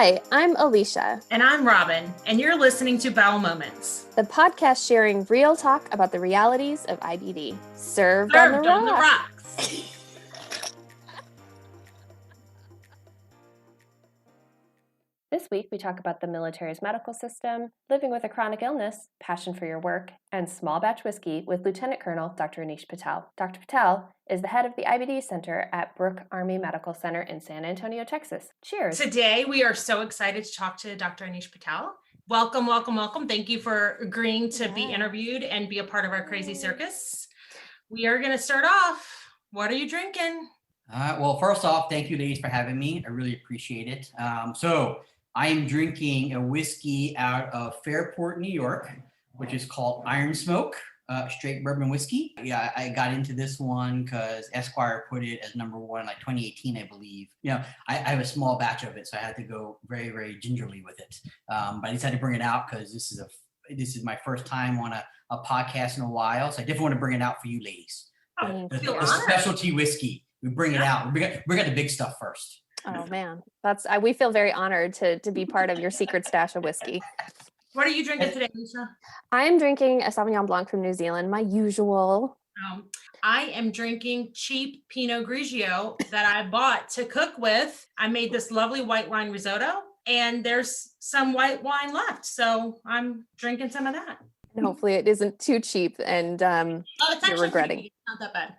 Hi, I'm Alicia. And I'm Robin, and you're listening to Bowel Moments, the podcast sharing real talk about the realities of IBD. Served on the rocks. This week, we talk about the military's medical system, living with a chronic illness, passion for your work, and small batch whiskey with Lieutenant Colonel Dr. Anish Patel. Dr. Patel is the head of the IBD Center at Brooke Army Medical Center in San Antonio, Texas. Cheers. Today, we are so excited to talk to Dr. Anish Patel. Welcome, welcome, welcome. Thank you for agreeing to be interviewed and be a part of our crazy circus. We are going to start off. What are you drinking? Well, first off, thank you, ladies, for having me. I really appreciate it. I am drinking a whiskey out of Fairport, New York, which is called Iron Smoke, straight bourbon whiskey. Yeah, I got into this one because Esquire put it as number one, like 2018, I believe. You know, I have a small batch of it, so I had to go very, very gingerly with it. But I decided to bring it out because this is my first time on a podcast in a while, so I definitely want to bring it out for you, ladies. The specialty whiskey, we bring it out. We got the big stuff first. Oh man, we feel very honored to be part of your secret stash of whiskey. What are you drinking today, Lisa? I am drinking a Sauvignon Blanc from New Zealand, my usual. I am drinking cheap Pinot Grigio that I bought to cook with. I made this lovely white wine risotto, and there's some white wine left, so I'm drinking some of that. And hopefully it isn't too cheap, and you're regretting. It's not that bad.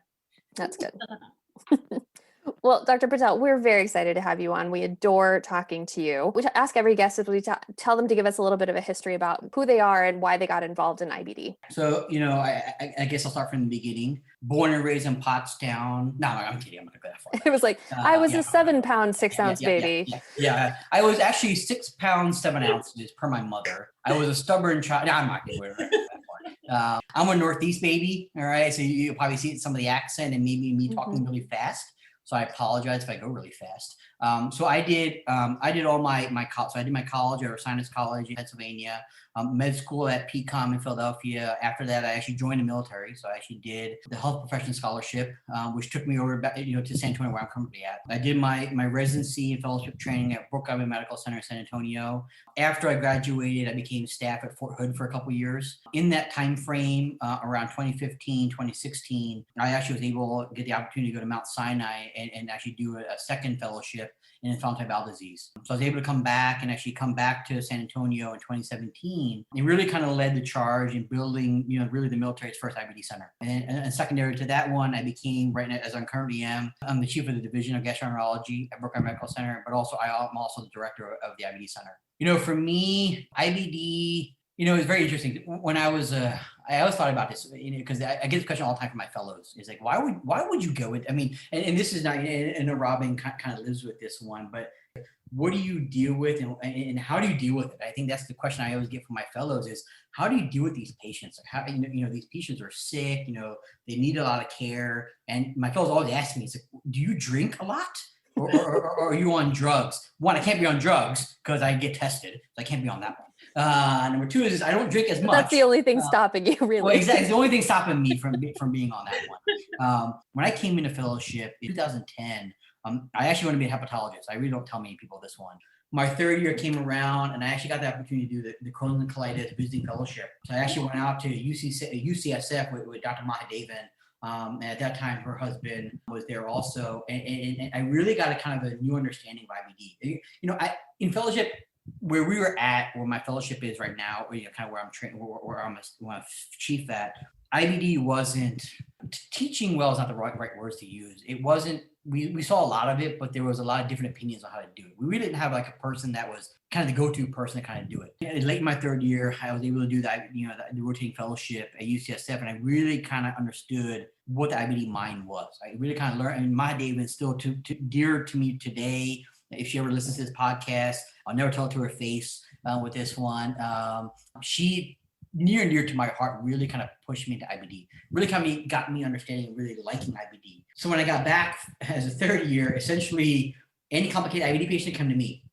That's good. Well, Dr. Patel, we're very excited to have you on. We adore talking to you. We ask every guest if we tell them to give us a little bit of a history about who they are and why they got involved in IBD. So, I guess I'll start from the beginning. Born and raised in Pottstown. No, I'm kidding. I'm not going to go that far. It was like, I was a 7-pound, 6-ounce baby. Yeah. I was actually 6 pounds, 7 ounces per my mother. I was a stubborn child. No, I'm not going to go that far. I'm a Northeast baby. All right. So you'll probably see some of the accent and maybe me talking really fast. So I apologize if I go really fast. So I did all my college. So I did my college at Ursinus College in Pennsylvania, med school at PCOM in Philadelphia. After that, I actually joined the military. So I actually did the health profession scholarship, which took me over to San Antonio, where I'm currently at. I did my residency and fellowship training at Brooke Army Medical Center in San Antonio. After I graduated, I became staff at Fort Hood for a couple of years. In that time frame, around 2015, 2016, I actually was able to get the opportunity to go to Mount Sinai and actually do a second fellowship in infantile bowel disease. So I was able to come back to San Antonio in 2017 and really kind of led the charge in building, really the military's first IBD center. And secondary to that one, I became, right now, as I currently am, I'm the chief of the division of gastroenterology at Brooke Army Medical Center, but also I'm also the director of the IBD center. For me, IBD, it's very interesting. When I always thought about this, because I get this question all the time from my fellows. It's like, why would you go with? I mean, and this is not, and Robin kind of lives with this one, but what do you deal with, and how do you deal with it? I think that's the question I always get from my fellows: is how do you deal with these patients? Like, how these patients are sick, they need a lot of care, and my fellows always ask me, it's like, do you drink a lot? or are you on drugs? One, I can't be on drugs because I get tested, so I can't be on that one. Number two is I don't drink as much. That's the only thing stopping you, really. Well, exactly. It's the only thing stopping me from being on that one. When I came into fellowship in 2010, I actually want to be a hepatologist. I really don't tell many people this one. My third year came around, and I actually got the opportunity to do the Crohn's and colitis visiting fellowship. So I actually went out to UCSF with Dr. Mahadevan. And at that time, her husband was there also. And I really got a kind of a new understanding of IBD. In fellowship, where we were at, where my fellowship is right now, kind of where I'm trained, where I'm a chief at, IBD wasn't, teaching well is not the right words to use. It wasn't, we saw a lot of it, but there was a lot of different opinions on how to do it. We really didn't have like a person that was kind of the go-to person to kind of do it. And late in my third year, I was able to do that, the rotating fellowship at UCSF, and I really kind of understood what the IBD mind was. I really kind of learned, and Mahadevan is still dear to me today. If she ever listens to this podcast, I'll never tell it to her face with this one. She, near and dear to my heart, really kind of pushed me into IBD. Really kind of got me understanding and really liking IBD. So when I got back as a third year, essentially any complicated IBD patient come to me.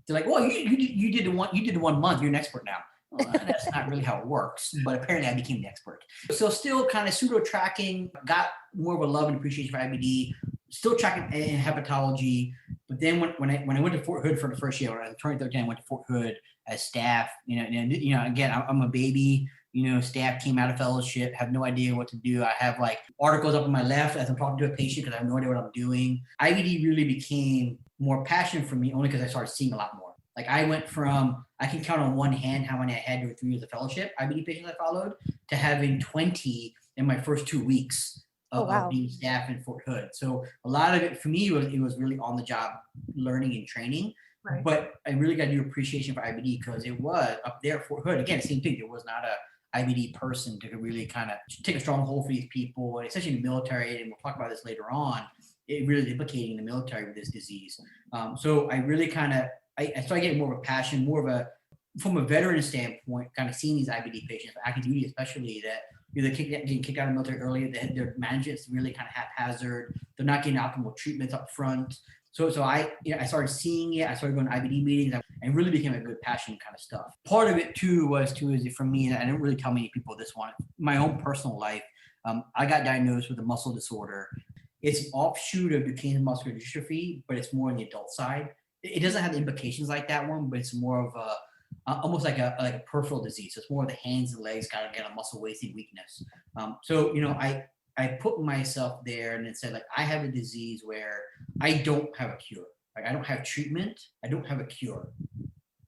They're like, "Well, you did the 1 month. You're an expert now." Well, that's not really how it works, but apparently I became the expert. So still kind of pseudo tracking, got more of a love and appreciation for IBD. still tracking in hepatology. But then when I went to Fort Hood for the first year, when I was 2013, I went to Fort Hood as staff. Again, I'm a baby. Staff came out of fellowship, have no idea what to do. I have like articles up on my left as I'm talking to a patient because I have no idea what I'm doing. IBD really became more passion for me only because I started seeing a lot more. Like I went from, I can count on one hand how many I had during 3 years of fellowship, IBD patients I followed, to having 20 in my first 2 weeks of being staff in Fort Hood. So a lot of it for me it was really on the job learning and training. Right. But I really got new appreciation for IBD because it was up there at Fort Hood. Again, same thing. There was not a IBD person to really kind of take a strong hold for these people, and especially in the military, and we'll talk about this later on, it really implicating the military with this disease. So I really I started getting more of a passion, from a veteran standpoint, kind of seeing these IBD patients, active duty especially, that they're getting kicked out of the military early, their management's really kind of haphazard, they're not getting optimal treatments up front. So I started seeing it. I started going to IBD meetings and really became a good passion kind of stuff. Part of it too is for me, and I didn't really tell many people this one, my own personal life. I got diagnosed with a muscle disorder. It's an offshoot of Duchenne muscular dystrophy, but it's more on the adult side. It doesn't have the implications like that one, but it's more of almost like a peripheral disease. So it's more of the hands and legs, kind of get a muscle wasting weakness. I put myself there and it said, like, I have a disease where I don't have a cure. Like, I don't have treatment. I don't have a cure.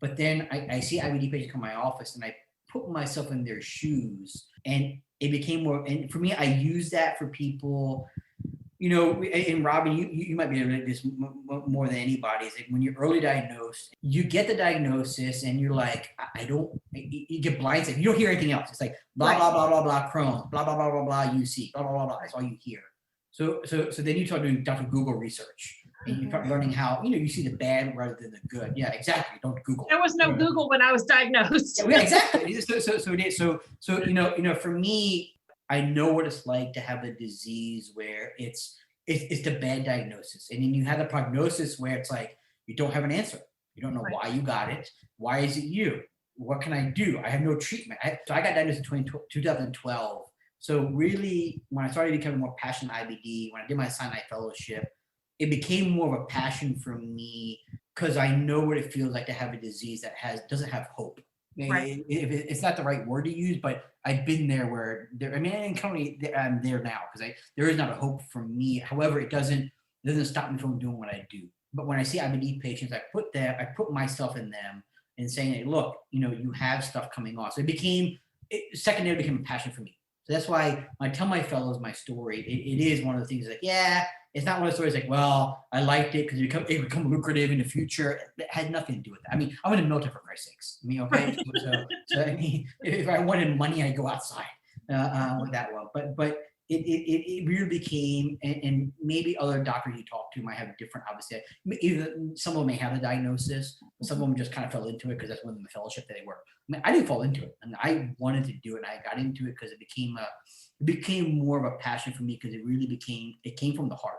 But then I see IBD patients come to my office and I put myself in their shoes, and it became more, and for me, I use that for people, and Robin, you might be able to do this more than anybody. It's like when you're early diagnosed, you get the diagnosis and you're like, you get blindsided. You don't hear anything else. It's like blah, blah, blah, blah, blah, Crohn's, blah, blah, blah, blah, blah, UC, blah, blah, blah, blah. That's all you hear. So then you start doing Dr. Google research and you start learning how, you see the bad rather than the good. Yeah, exactly. Don't Google. There was no Google when I was diagnosed. Yeah, exactly. So for me, I know what it's like to have a disease where it's the bad diagnosis. And then you have the prognosis where it's like, you don't have an answer. You don't know why you got it. Why is it you? What can I do? I have no treatment. So I got diagnosed in 2012. So really, when I started becoming more passionate in IBD, when I did my Sinai fellowship, it became more of a passion for me because I know what it feels like to have a disease that doesn't have hope. Right. It's not the right word to use, but I've been there and currently I'm there now because there is not a hope for me. However, it doesn't stop me from doing what I do. But when I see IBD patients, I put myself in them and saying, hey, look, you have stuff coming off. So secondarily became a passion for me. So that's why when I tell my fellows my story, it is one of the things like, yeah, it's not one of the stories like, well, I liked it because it become lucrative in the future. It had nothing to do with that. I mean, I'm in the military for Christ's sakes. I mean, okay. So I mean, if I wanted money, I'd go outside with that one. But it really became, and maybe other doctors you talk to might have different, obviously. Either some of them may have a diagnosis, some of them just kind of fell into it because that's one of the fellowship that they were. I mean, I didn't fall into it, and I wanted to do it, and I got into it because it became more of a passion for me because it came from the heart.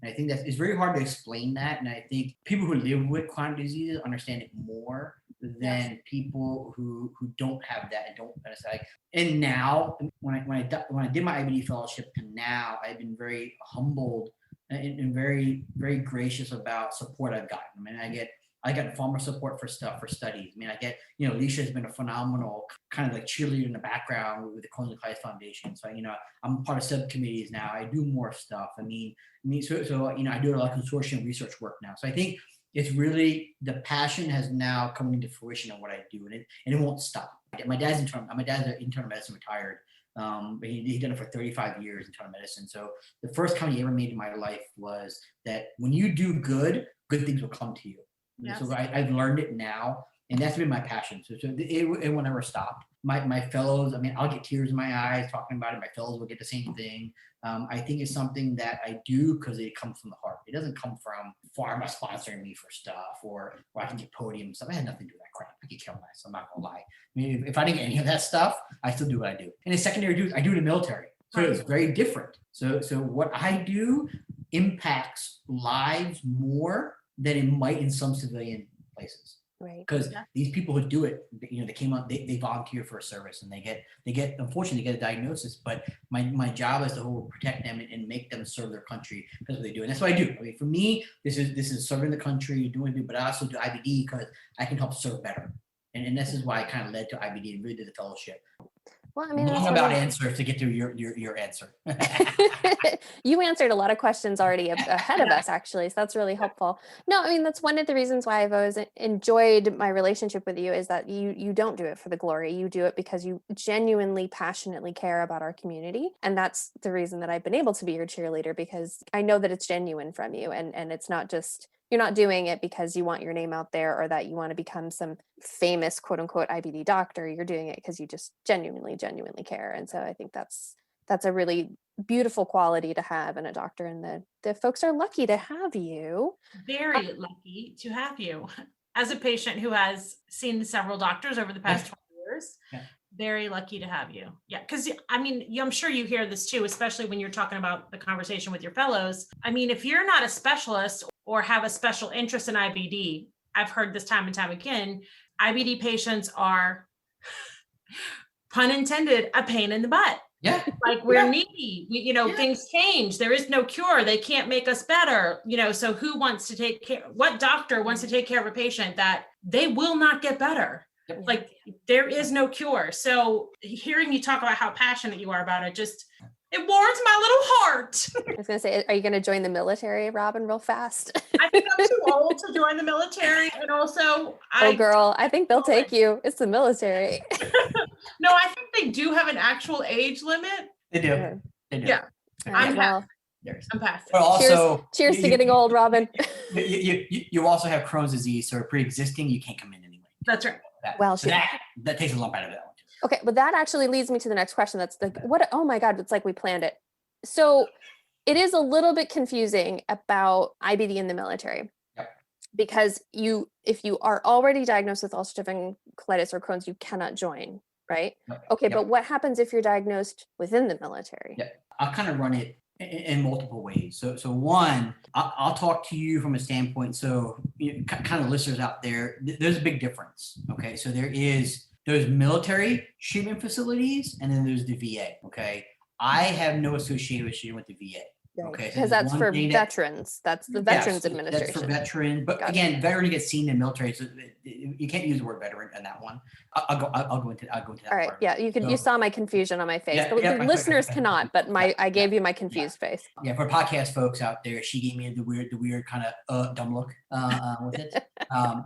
And I think it's very hard to explain that. And I think people who live with chronic diseases understand it more than people who don't have that and don't understand. And now, when I did my IBD fellowship, and now I've been very humbled and very, very gracious about support I've gotten. I mean, I got farmer support for studies. I mean, I get, Alicia has been a phenomenal kind of like cheerleader in the background with the Crohn's Foundation. So, I'm part of subcommittees now. I do more stuff. I do a lot of consortium research work now. So I think it's really, the passion has now come into fruition of what I do, and it won't stop. My dad's an internal medicine retired. But he done it for 35 years in internal medicine. So the first comment he ever made in my life was that when you do good things will come to you. Yes. So I've learned it now, and that's been my passion. So it will never stop. My fellows, I mean, I'll get tears in my eyes talking about it. My fellows will get the same thing. I think it's something that I do because it comes from the heart. It doesn't come from pharma sponsoring me for stuff or I can get podium stuff. I had nothing to do with that crap. I could kill myself. I'm not gonna lie. I mean, if I didn't get any of that stuff, I still do what I do. And the secondary I do in the military. So it's very different. So what I do impacts lives more than it might in some civilian places. Right. Because these people who do it, they came up, they volunteer for a service, and they get, unfortunately, they get a diagnosis. But my job is to protect them and make them serve their country. That's what they do, and that's what I do. I mean, for me, this is serving the country, but I also do IBD because I can help serve better, and this is why I kind of led to IBD and really did the fellowship. Well, I mean, Long about answers to get to your answer. You answered a lot of questions already ahead of us, actually. So that's really helpful. No, I mean, that's one of the reasons why I've always enjoyed my relationship with you, is that you don't do it for the glory. You do it because you genuinely, passionately care about our community. And that's the reason that I've been able to be your cheerleader, because I know that it's genuine from you, and it's not just, you're not doing it because you want your name out there or that you want to become some famous quote unquote IBD doctor. You're doing it because you just genuinely care. And so I think that's a really beautiful quality to have in a doctor, and the folks are lucky to have you. Very lucky to have you. As a patient who has seen several doctors over the past 20 years, very lucky to have you. Yeah, because I mean, I'm sure you hear this too, especially when you're talking about the conversation with your fellows. I mean, if you're not a specialist or have a special interest in IBD, I've heard this time and time again, IBD patients are, pun intended, a pain in the butt. Yeah. Like we're needy, things change. There is no cure. They can't make us better. So who wants to take care? What doctor wants to take care of a patient that they will not get better? Like there is no cure. So hearing you talk about how passionate you are about it, it warms my little heart. I was going to say, are you going to join the military, Robin, real fast? I think I'm too old to join the military. And also, girl, I think they'll take you. It's the military. No, I think they do have an actual age limit. They do. They do. Yeah. I'm past. But also, cheers to getting old, Robin. You also have Crohn's disease, so pre-existing, you can't come in anyway. That's right. That takes a lump out of that one too. Okay, but that actually leads me to the next question. That's what? Oh my God, it's like we planned it. So it is a little bit confusing about IBD in the military. Yep. Because if you are already diagnosed with ulcerative colitis or Crohn's, you cannot join, right? Yep. Okay, but what happens if you're diagnosed within the military? Yeah, I'll kind of run it in multiple ways. So one, I'll talk to you from a standpoint. So kind of listeners out there, there's a big difference. Okay, so there's military treatment facilities, and then there's the VA. Okay, I have no association with the VA. Okay, because that's for veterans. That's the Veterans Administration. That's for veterans, but again, veteran gets seen in military, so you can't use the word veteran in that one. I'll go into that. All right, yeah, you saw my confusion on my face. The listeners cannot, but I gave you my confused face. Yeah, for podcast folks out there, she gave me the weird kind of dumb look with it.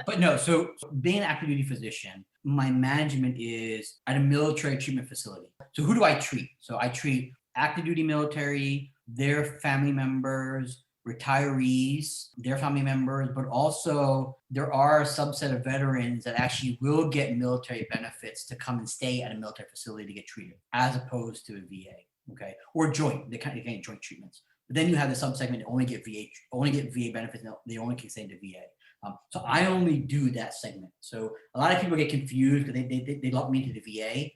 But no, so being an active duty physician, my management is at a military treatment facility. So who do I treat? So I treat active duty military, their family members, retirees, their family members, but also there are a subset of veterans that actually will get military benefits to come and stay at a military facility to get treated, as opposed to a VA, okay, or joint. They kind of get joint treatments. But then you have the subsegment that only get VA benefits. And they only can stay in the VA. So I only do that segment. So a lot of people get confused because they lump me into the VA.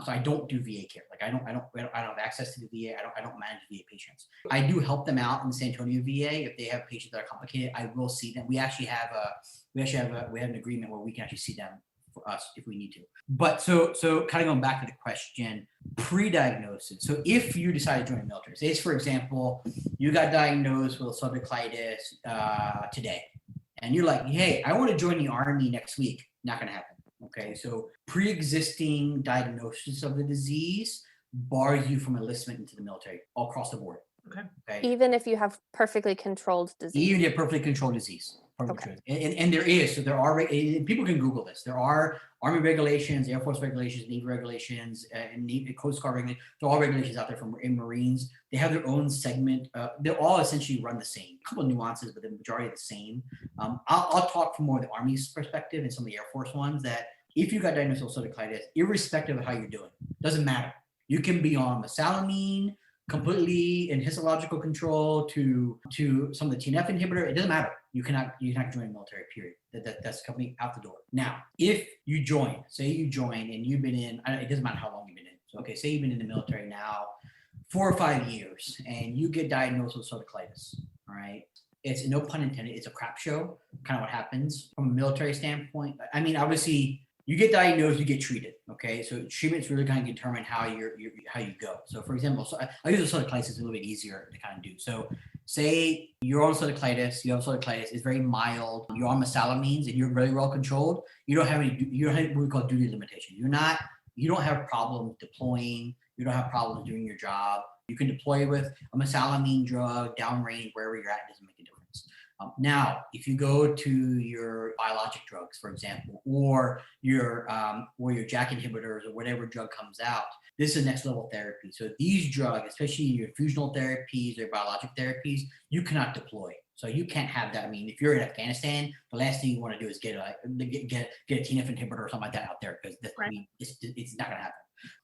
So I don't do VA care. Like I don't have access to the VA. I don't manage VA patients. I do help them out in the San Antonio VA if they have patients that are complicated. I will see them. We have an agreement where we can actually see them for us if we need to. But so kind of going back to the question, pre-diagnosis. So if you decide to join the military, say for example, you got diagnosed with ulcerative colitis today, and you're like, hey, I want to join the Army next week. Not going to happen. Okay, so pre-existing diagnosis of the disease bars you from enlistment into the military all across the board. Okay. Even if you have perfectly controlled disease. Even if you have perfectly controlled disease. And there is, so there are, people can Google this. There are Army regulations, Air Force regulations, Navy regulations, and Navy Coast Guard regulations. There are all regulations out there in Marines. They have their own segment. They're all essentially run the same. A couple of nuances, but the majority are the same. I'll talk from more of the Army's perspective and some of the Air Force ones that if you got diagnosed with ulcerative colitis, irrespective of how you're doing, doesn't matter. You can be on mesalamine, completely in histological control to some of the TNF inhibitor. It doesn't matter. You cannot join the military, period. That's coming out the door. Now, if you join, say you join and you've been in, it doesn't matter how long you've been in. So, okay, say you've been in the military now 4 or 5 years and you get diagnosed with ulcerative colitis, all right? It's no pun intended. It's a crap show. Kind of what happens from a military standpoint. I mean, obviously, you get diagnosed, you get treated. Okay, so treatment's really kind of determine how how you go. So, for example, so I use ulcerative colitis. It's a little bit easier to kind of do. So, say you're on ulcerative colitis. You have ulcerative colitis. It's very mild. You're on mesalamines and you're very well controlled. You don't have any. You don't have what we call duty limitation. You don't have problems deploying. You don't have problems doing your job. You can deploy with a mesalamine drug downrange, wherever you're at, it doesn't make a difference. Now, if you go to your biologic drugs, for example, or your JAK inhibitors or whatever drug comes out, this is next level therapy. So these drugs, especially your infusional therapies or biologic therapies, you cannot deploy. So you can't have that. I mean, if you're in Afghanistan, the last thing you want to do is get a TNF inhibitor or something like that out there, because Right. I mean, it's not going to happen.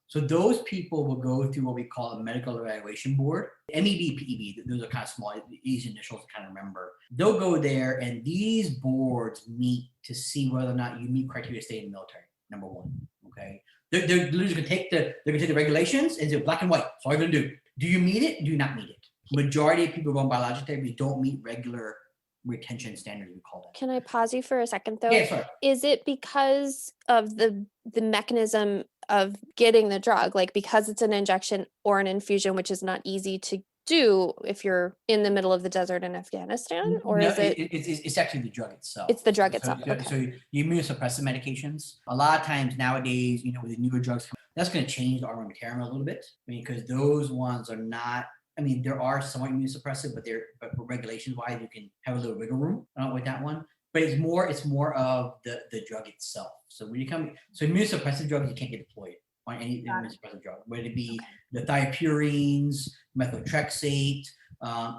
So those people will go through what we call a medical evaluation board. MEB, PEB, those are kind of small, easy initials to kind of remember. They'll go there, and these boards meet to see whether or not you meet criteria to stay in the military, number one, okay? They're literally going to take the regulations and say black and white. That's all you're going to do. Do you meet it? Do you not meet it? Majority of people who go on biologic therapy don't meet regular retention standards, we call that. Can I pause you for a second though? Yeah, sorry. Is it because of the mechanism of getting the drug, like because it's an injection or an infusion, which is not easy to do if you're in the middle of the desert in Afghanistan, or No, is it? It's actually the drug itself. It's the drug So- itself. So, Okay. so your immunosuppressive medications, a lot of times nowadays, with the newer drugs, that's going to change the armamentarium a little bit. I mean, because those ones are not. I mean, there are somewhat immunosuppressive, but for regulations wise, you can have a little wiggle room with that one. But it's more of the drug itself. So when you immunosuppressive drugs, you can't get deployed on any immunosuppressive drug, whether it be the thiopurines, methotrexate,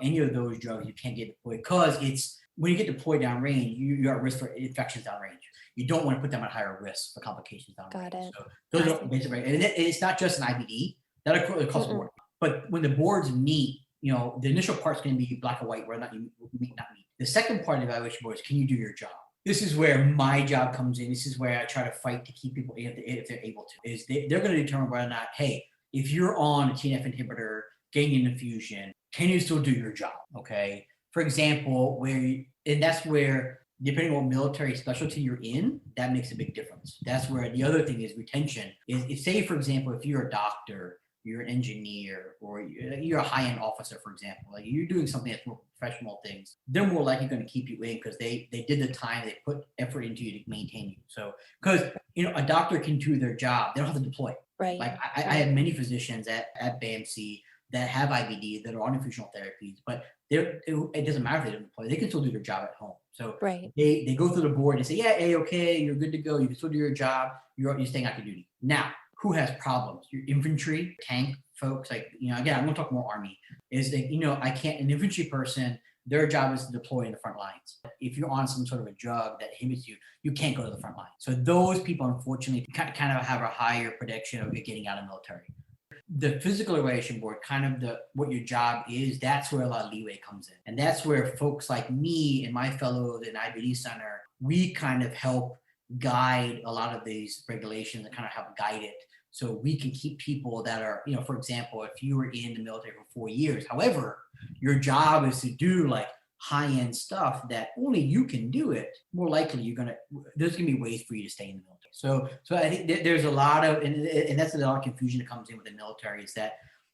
any of those drugs, you can't get deployed because when you get deployed downrange, you're at risk for infections downrange. You don't want to put them at higher risk for complications downrange. Got it. So those are basically, and it's not just an IBD that across the board. But when the boards meet, the initial part's going to be black and white, whether or not you meet, not meet. The second part of the evaluation board is, can you do your job? This is where my job comes in. This is where I try to fight to keep people if they're able to. Is they're going to determine whether or not, hey, if you're on a TNF inhibitor, getting an infusion, can you still do your job? Okay. For example, and that's where, depending on what military specialty you're in, that makes a big difference. That's where the other thing is retention. Is say, for example, if you're a doctor, you're an engineer, or you're a high-end officer, for example, like you're doing something that's more professional things, they're more likely going to keep you in because they did the time, they put effort into you to maintain you. So, because, a doctor can do their job, they don't have to deploy. Right. Like I have many physicians at BAMC that have IBD that are on infusional therapies, but it doesn't matter if they don't deploy, they can still do their job at home. So they go through the board and say, yeah, okay, you're good to go, you can still do your job, you're staying active duty. Now, who has problems? Your infantry, tank folks, again, I'm going to talk more Army, is that, an infantry person, their job is to deploy in the front lines. If you're on some sort of a drug that inhibits you, you can't go to the front line. So those people, unfortunately, kind of have a higher prediction of getting out of the military. The physical evaluation board, what your job is, that's where a lot of leeway comes in. And that's where folks like me and my fellows in IBD Center, we kind of help guide a lot of these regulations and kind of help guide it. So we can keep people that are, for example, if you were in the military for 4 years, however, your job is to do like high-end stuff that only you can do it, more likely there's gonna be ways for you to stay in the military. So I think there's a lot of, and that's a lot of confusion that comes in with the military, is that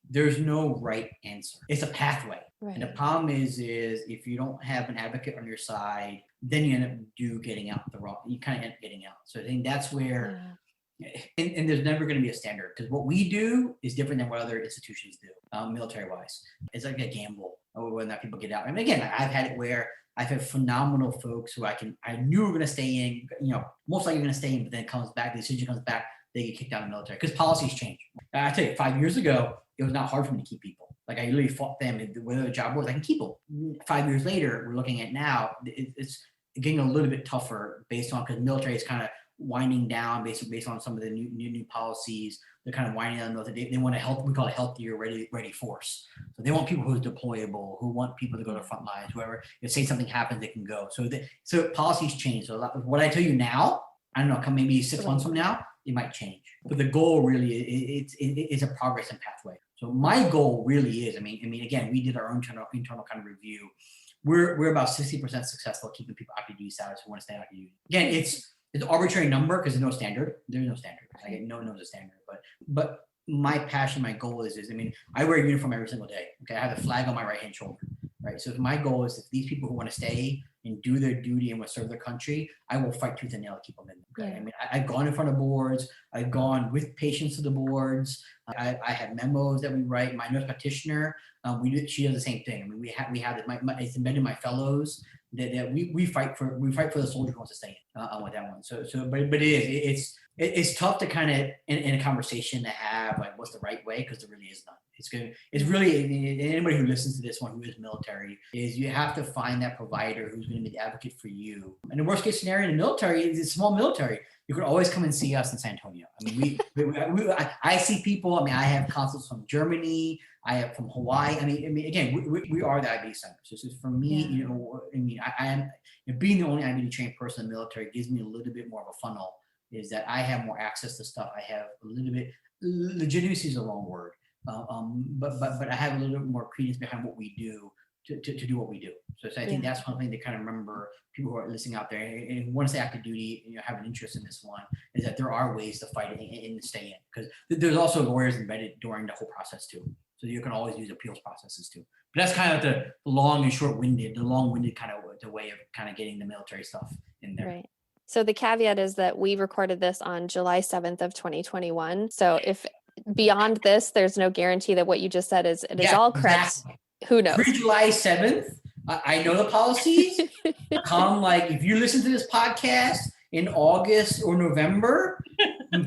there's no right answer. It's a pathway. Right. And the problem is if you don't have an advocate on your side, then you end up getting out you kind of end up getting out. So I think that's where, and there's never going to be a standard, because what we do is different than what other institutions do, military-wise. It's like a gamble whether or not people get out. I mean, again, I've had it where I've had phenomenal folks who I knew were going to stay in, most likely going to stay in, but then it comes back, the decision comes back, they get kicked out of the military because policies change. I tell you, 5 years ago, it was not hard for me to keep people. Like I literally fought them, whether the job was, I can keep them. 5 years later, we're looking at now, it's getting a little bit tougher based on, because the military is kind of winding down based on some of the new policies. They're kind of winding down the military. They want we call it healthier, ready force. So they want people who's deployable, who want people to go to the front lines, whoever, if say something happens, they can go. So policies change. So what I tell you now, I don't know, come maybe 6 months from now, it might change. But the goal really is a progress and pathway. So my goal really is, I mean, again, we did our own internal kind of review. we're about 60% successful at keeping people active duty status who want to stay active duty. Again, it's an arbitrary number because there's no standard. There's no standard. Like, no one knows a standard. But my passion, my goal is I mean, I wear a uniform every single day. Okay, I have a flag on my right hand shoulder. Right. So my goal is if these people who want to stay and do their duty and want to serve their country, I will fight tooth and nail to keep them in. Okay. Yeah. I mean, I've gone in front of boards. I've gone with patients to the boards. I have memos that we write. My nurse practitioner, she does the same thing. I mean, we have it's embedded in my fellows that we fight for the soldier who wants to stay in with that one. But it's tough to kind of in a conversation to have like what's the right way, because there really is none. It's really anybody who listens to this one who is military is you have to find that provider who's going to be the advocate for you. And the worst case scenario in the military is a small military. You can always come and see us in San Antonio. I mean, I see people. I mean, I have consults from Germany. I have from Hawaii. I mean, again, we are the IBD center. So for me, you know, I mean, I am being the only IBD trained person in the military gives me a little bit more of a funnel. Is that I have more access to stuff. I have a little bit legitimacy is a wrong word. But I have a little bit more credence behind what we do to do what we do. So I think that's one thing to kind of remember, people who are listening out there and who want to stay active duty, you know, have an interest in this one, is that there are ways to fight it and stay in, because there's also lawyers embedded during the whole process too. So you can always use appeals processes too. But that's kind of the long-winded kind of the way of kind of getting the military stuff in there. Right. So the caveat is that we recorded this on July 7th of 2021. So if beyond this, there's no guarantee that what you just said is all correct. Exactly. Who knows? Pre-July 7th, I know the policies. If you listen to this podcast in August or November,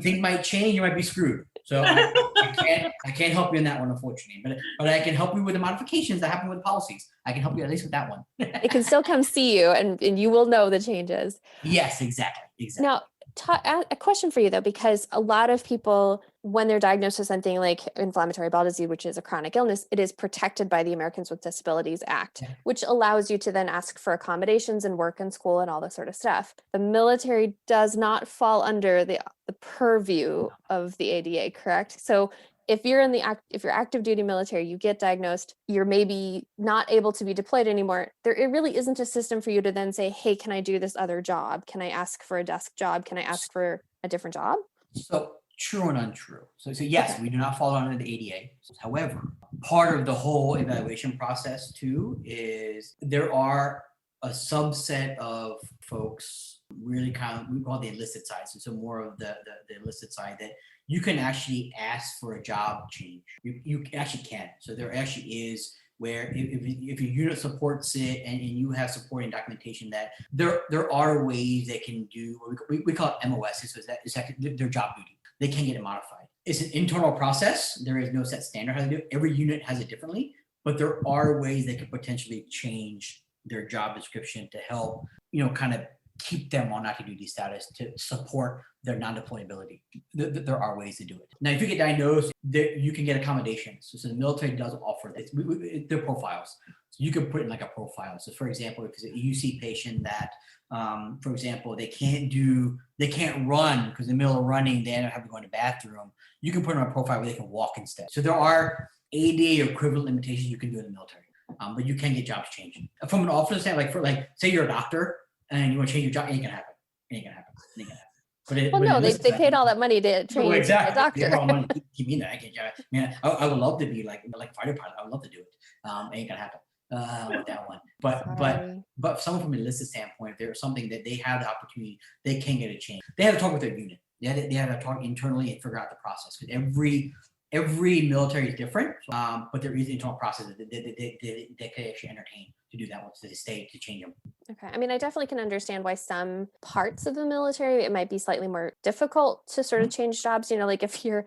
things might change. You might be screwed. So I can't help you in that one, unfortunately. But I can help you with the modifications that happen with policies. I can help you at least with that one. It can still come see you, and you will know the changes. Yes, exactly. Now, a question for you though, because a lot of people, when they're diagnosed with something like inflammatory bowel disease, which is a chronic illness, it is protected by the Americans with Disabilities Act, which allows you to then ask for accommodations and work and school and all this sort of stuff. The military does not fall under the purview of the ADA, correct? So if you're active duty military, you get diagnosed, you're maybe not able to be deployed anymore. It really isn't a system for you to then say, hey, can I do this other job? Can I ask for a desk job? Can I ask for a different job? So true and untrue. So yes, we do not fall under the ADA. However, part of the whole evaluation process too is there are a subset of folks really kind of, we call the enlisted side. So more of the enlisted side that you can actually ask for a job change. You actually can. So there actually is where if your unit supports it and you have supporting documentation that there are ways they can do, we call it MOS, so it's their job duty. They can get it modified. It's an internal process. There is no set standard how to do it. Every unit has it differently, but there are ways they could potentially change their job description to help, kind of keep them on active duty status to support their non-deployability. There are ways to do it. Now, if you get diagnosed, you can get accommodations. So the military does offer this. They're profiles. So you can put in like a profile. So for example, if you see a patient that, for example, they can't run because in the middle of running, they end up having to go in the bathroom. You can put in a profile where they can walk instead. So there are ADA or equivalent limitations you can do in the military, but you can get jobs changed. From an officer standpoint, say you're a doctor and you want to change your job, it ain't gonna happen. They paid all that money to train you to be a doctor. Keep me in that. I would love to be like fighter pilot. I would love to do it. Ain't gonna happen with that one. But someone from an enlisted standpoint, if there's something that they have the opportunity, they can get a change. They have to talk with their unit. They have to talk internally and figure out the process. Because every military is different, but there is an internal process that they can actually entertain to do that once they stay to change them. Okay. I mean, I definitely can understand why some parts of the military, it might be slightly more difficult to sort of change jobs. Like if you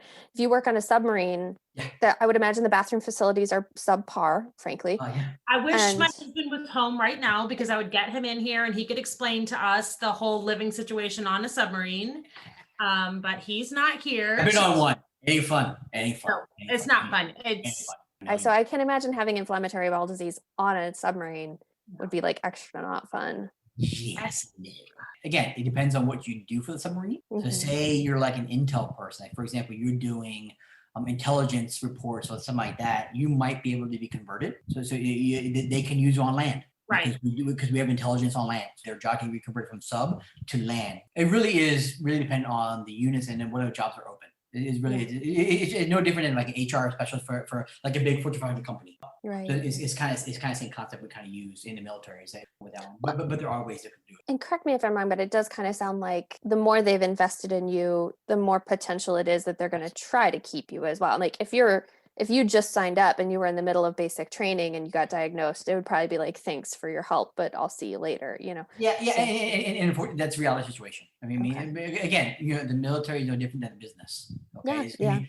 work on a submarine, that I would imagine the bathroom facilities are subpar, frankly. I wish my husband was home right now because I would get him in here and he could explain to us the whole living situation on a submarine. But he's not here. I've been on one. Ain't fun. No, it's not fun. So I can imagine having inflammatory bowel disease on a submarine would be like extra not fun. Yes. Again, it depends on what you do for the submarine. Mm-hmm. So say you're like an intel person, like for example, you're doing intelligence reports or something like that, you might be able to be converted. So they can use you on land. Right. Because we have intelligence on land. So their job can be converted from sub to land. It really is really dependent on the units and then what other jobs are open. It is really, it's no different than like an HR specialist for like a big Fortune 500 company. Right. So it's kind of the same concept we kind of use in the military with that one. But there are ways to do it. And correct me if I'm wrong, but it does kind of sound like the more they've invested in you, the more potential it is that they're going to try to keep you as well. Like if you just signed up and you were in the middle of basic training and you got diagnosed, it would probably be like, thanks for your help, but I'll see you later, you know? Yeah. And that's a reality situation. I mean, again, the military is no different than a business. Okay. Yeah.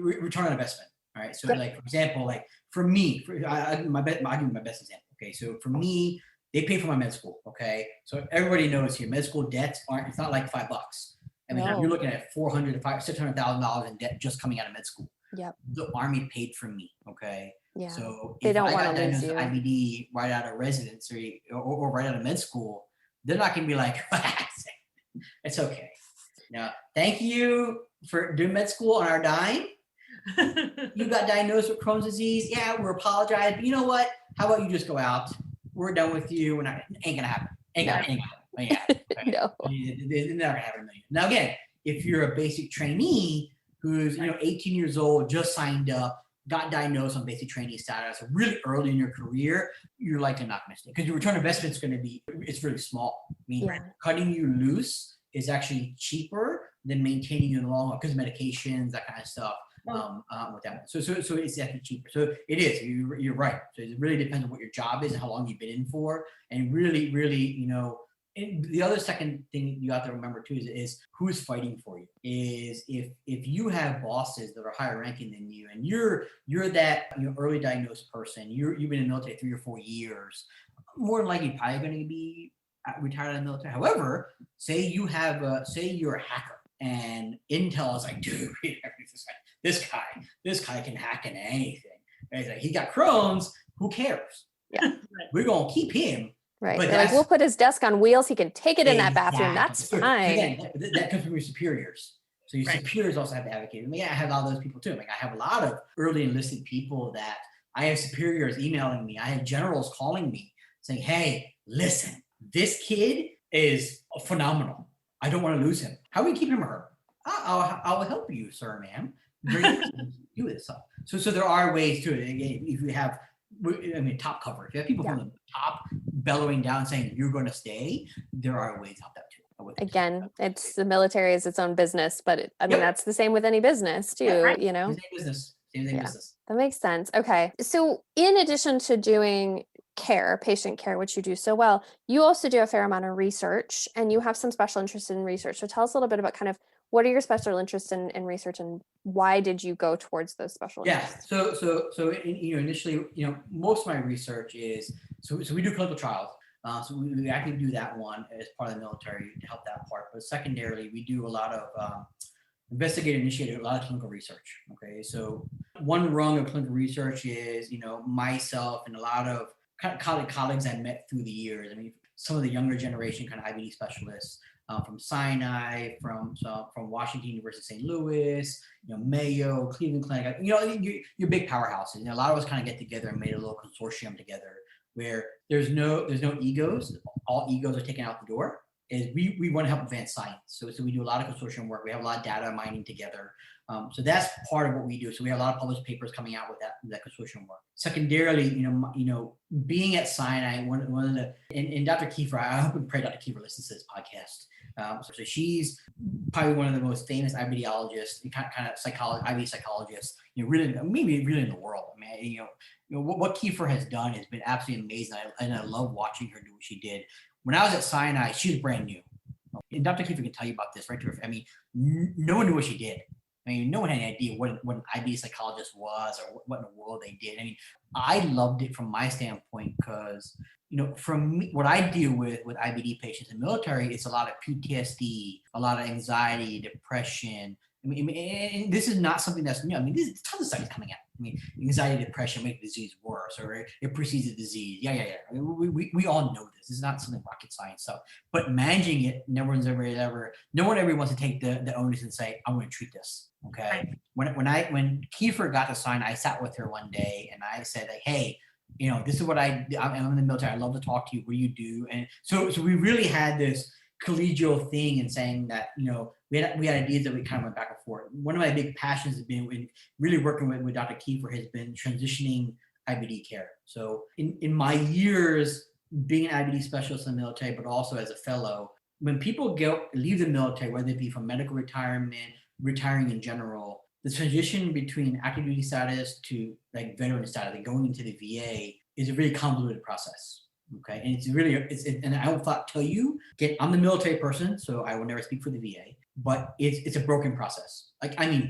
Return on investment. All right. So like, for example, like for me, I'll give you my best example. Okay. So for me, they pay for my med school. Okay. So everybody knows here, med school debts it's not like $5. I mean, you're looking at $400,000 to $600,000 in debt just coming out of med school. Yep. The Army paid for me. Okay. Yeah. So they if don't I want got to lose diagnosed you. with IBD right out of residency or right out of med school, they're not going to be like, it's okay. Now, thank you for doing med school on our dime. You got diagnosed with Crohn's disease. Yeah, we apologize. But you know what? How about you just go out? We're done with you. Ain't gonna happen. Ain't gonna happen. Okay. No. It never happened. Now again, if you're a basic trainee who's 18 years old, just signed up, got diagnosed on basic trainee status, really early in your career, you're likely not going to stay because your return on investment is going to be really small. I mean, cutting you loose is actually cheaper than maintaining you in the long run because medications, that kind of stuff. With that one. So it's actually cheaper. So it is. You're right. So it really depends on what your job is and how long you've been in for, and really, the other second thing you have to remember too is who's fighting for you. Is if you have bosses that are higher ranking than you, and you're that early diagnosed person, you've been in the military 3 or 4 years, more than likely probably going to be retired in the military. However, say you're a hacker, and Intel is like, dude, this guy can hack into anything. And he's like, he got Crohn's. Who cares? Yeah, we're gonna keep him. Right. But like, we'll put his desk on wheels. He can take it in that bathroom. That's fine. Again, that comes from your superiors. So your superiors also have to advocate. I mean, I have a lot of those people too. Like I have a lot of early enlisted people that I have superiors emailing me. I have generals calling me saying, hey, listen, this kid is phenomenal. I don't want to lose him. How do we keep him or her? I'll help you, sir, ma'am. Do this stuff. So there are ways to it. Again, if you have, top cover. If you have people from the top bellowing down saying you're going to stay, there are ways to help that too. Again, it's the military is its own business, but that's the same with any business too. Same business. That makes sense. Okay, so in addition to doing patient care, which you do so well, you also do a fair amount of research, and you have some special interest in research. So tell us a little bit about kind of what are your special interests in research, and why did you go towards those special interests? So initially, most of my research is so we do clinical trials. So we actually do that one as part of the military to help that part. But secondarily, we do a lot of investigator-initiated, a lot of clinical research. Okay, so one rung of clinical research is myself and a lot of colleagues I met through the years. I mean, some of the younger generation kind of IBD specialists. From Sinai, from Washington University, St. Louis, Mayo, Cleveland Clinic, your big powerhouses. A lot of us kind of get together and made a little consortium together where there's no egos. All egos are taken out the door. Is we want to help advance science. So we do a lot of consortium work. We have a lot of data mining together. So that's part of what we do. So we have a lot of published papers coming out with that consortium work. Secondarily, being at Sinai, one of the and Dr. Kiefer, I hope and pray Dr. Kiefer listens to this podcast. So she's probably one of the most famous IBDologists, kind of IBD psychologists, really in the world. I mean, what Kiefer has done has been absolutely amazing, and I love watching her do what she did. When I was at Sinai, she was brand new, and Dr. Kiefer can tell you about this, right? I mean, no one knew what she did. I mean, no one had any idea what an IBD psychologist was or what in the world they did. I mean, I loved it from my standpoint because, from me, what I deal with IBD patients in the military, it's a lot of PTSD, a lot of anxiety, depression. I mean, this is not something that's new. I mean, there's tons of studies coming out. I mean, anxiety, depression make the disease worse, or it precedes the disease. Yeah. I mean, we all know this. This is not something rocket science stuff. But managing it, no one ever wants to take the onus and say, I'm going to treat this. Okay. When Kiefer got to sign, I sat with her one day and I said, like, hey, This is what I'm in the military. I love to talk to you. What do you do? And so we really had this collegial thing in saying that, we had ideas that we kind of went back and forth. One of my big passions has been in really working with Dr. Kiefer has been transitioning IBD care. So in my years being an IBD specialist in the military, but also as a fellow, when people leave the military, whether it be from medical retirement, retiring in general, the transition between active duty status to like veteran status, like going into the VA, is a really convoluted process. Okay, and and I will tell you, I'm the military person, so I will never speak for the VA, but it's a broken process.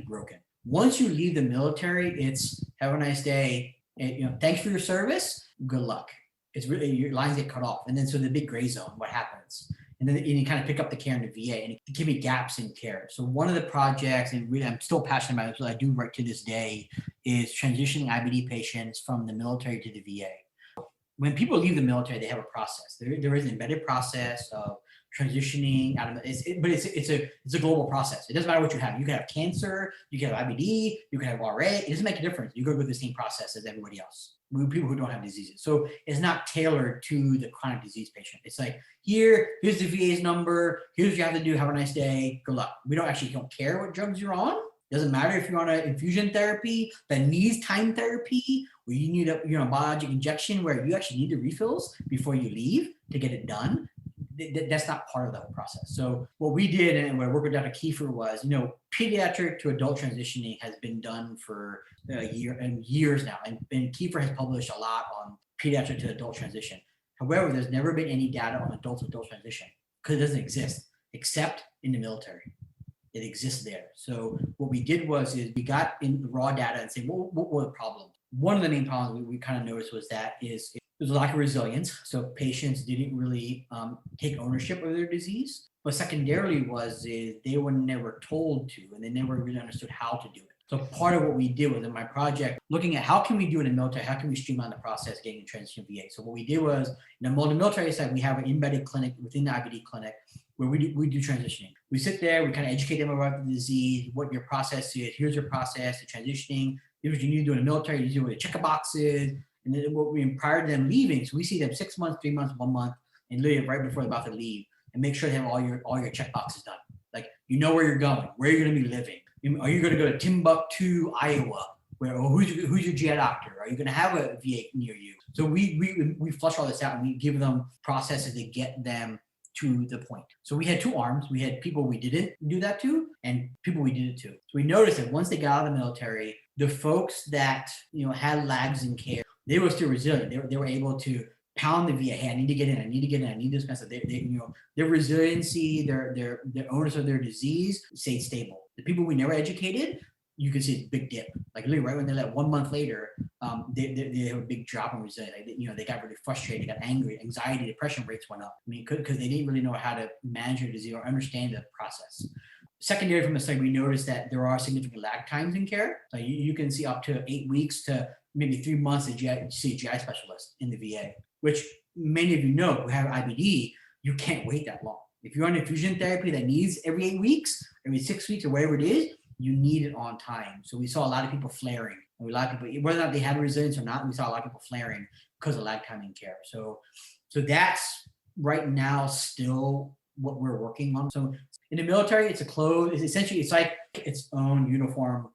Broken. Once you leave the military, it's have a nice day, and, thanks for your service, good luck. It's really, your lines get cut off, and then so the big gray zone, what happens? And then you kind of pick up the care in the VA, and it can be gaps in care. So one of the projects, and really I'm still passionate about it, so I do right to this day, is transitioning IBD patients from the military to the VA. When people leave the military, they have a process. There is an embedded process of transitioning out of it, but it's a global process. It doesn't matter what you have. You can have cancer, you can have IBD, you can have RA. It doesn't make a difference. You go through the same process as everybody else. People who don't have diseases. So it's not tailored to the chronic disease patient. It's like, here's the VA's number. Here's what you have to do. Have a nice day. Good luck. We don't care what drugs you're on. Doesn't matter if you're on an infusion therapy that needs time therapy, or you need a biologic injection where you actually need the refills before you leave to get it done. That's not part of the whole process. So what we did, and what I worked with Dr. Kiefer was, pediatric to adult transitioning has been done for years now. And Kiefer has published a lot on pediatric to adult transition. However, there's never been any data on adult to adult transition because it doesn't exist except in the military. It exists there. So what we did was we got in the raw data and said, what were the problems? One of the main problems we kind of noticed was that there's a lack of resilience. So patients didn't really take ownership of their disease. But secondarily they were never told to, and they never really understood how to do it. So part of what we did was in my project, looking at how can we do it in the military, how can we streamline the process getting a transition VA. So what we did was, on the military side, we have an embedded clinic within the IBD clinic where we do transitioning. We sit there, we kind of educate them about the disease, what your process is, here's your process, the transitioning, here's what you need to do in the military, you do with the check boxes, and then prior to them leaving, so we see them 6 months, 3 months, 1 month, and literally right before they're about to leave, and make sure they have all your check boxes done. Like, where you're going, where you're going to be living. Are you going to go to Timbuktu, Iowa? Who's your GI doctor? Are you going to have a VA near you? So we flush all this out, and we give them processes to get them to the point. So we had two arms. We had people we didn't do that to, and people we did it to. So we noticed that once they got out of the military, the folks that had lags in care, they were still resilient. They were able to pound the VA. Hey, I need to get in. I need this kind of stuff. Their resiliency, their owners of their disease stayed stable. The people we never educated, you can see a big dip. Like literally right when they left, 1 month later, they have a big drop in resilience. They got really frustrated, they got angry, anxiety, depression rates went up. Because they didn't really know how to manage their disease or understand the process. Secondary from the study, we noticed that there are significant lag times in care. So you can see up to 8 weeks to maybe 3 months to see a GI specialist in the VA, which many of you know who have IBD, you can't wait that long. If you're on infusion therapy that needs every 8 weeks, every 6 weeks, or whatever it is, you need it on time. So we saw a lot of people flaring. A lot of people, whether or not they had resilience or not, we saw a lot of people flaring because of lag time in care. So that's right now still what we're working on. So in the military, it's it's like its own uniform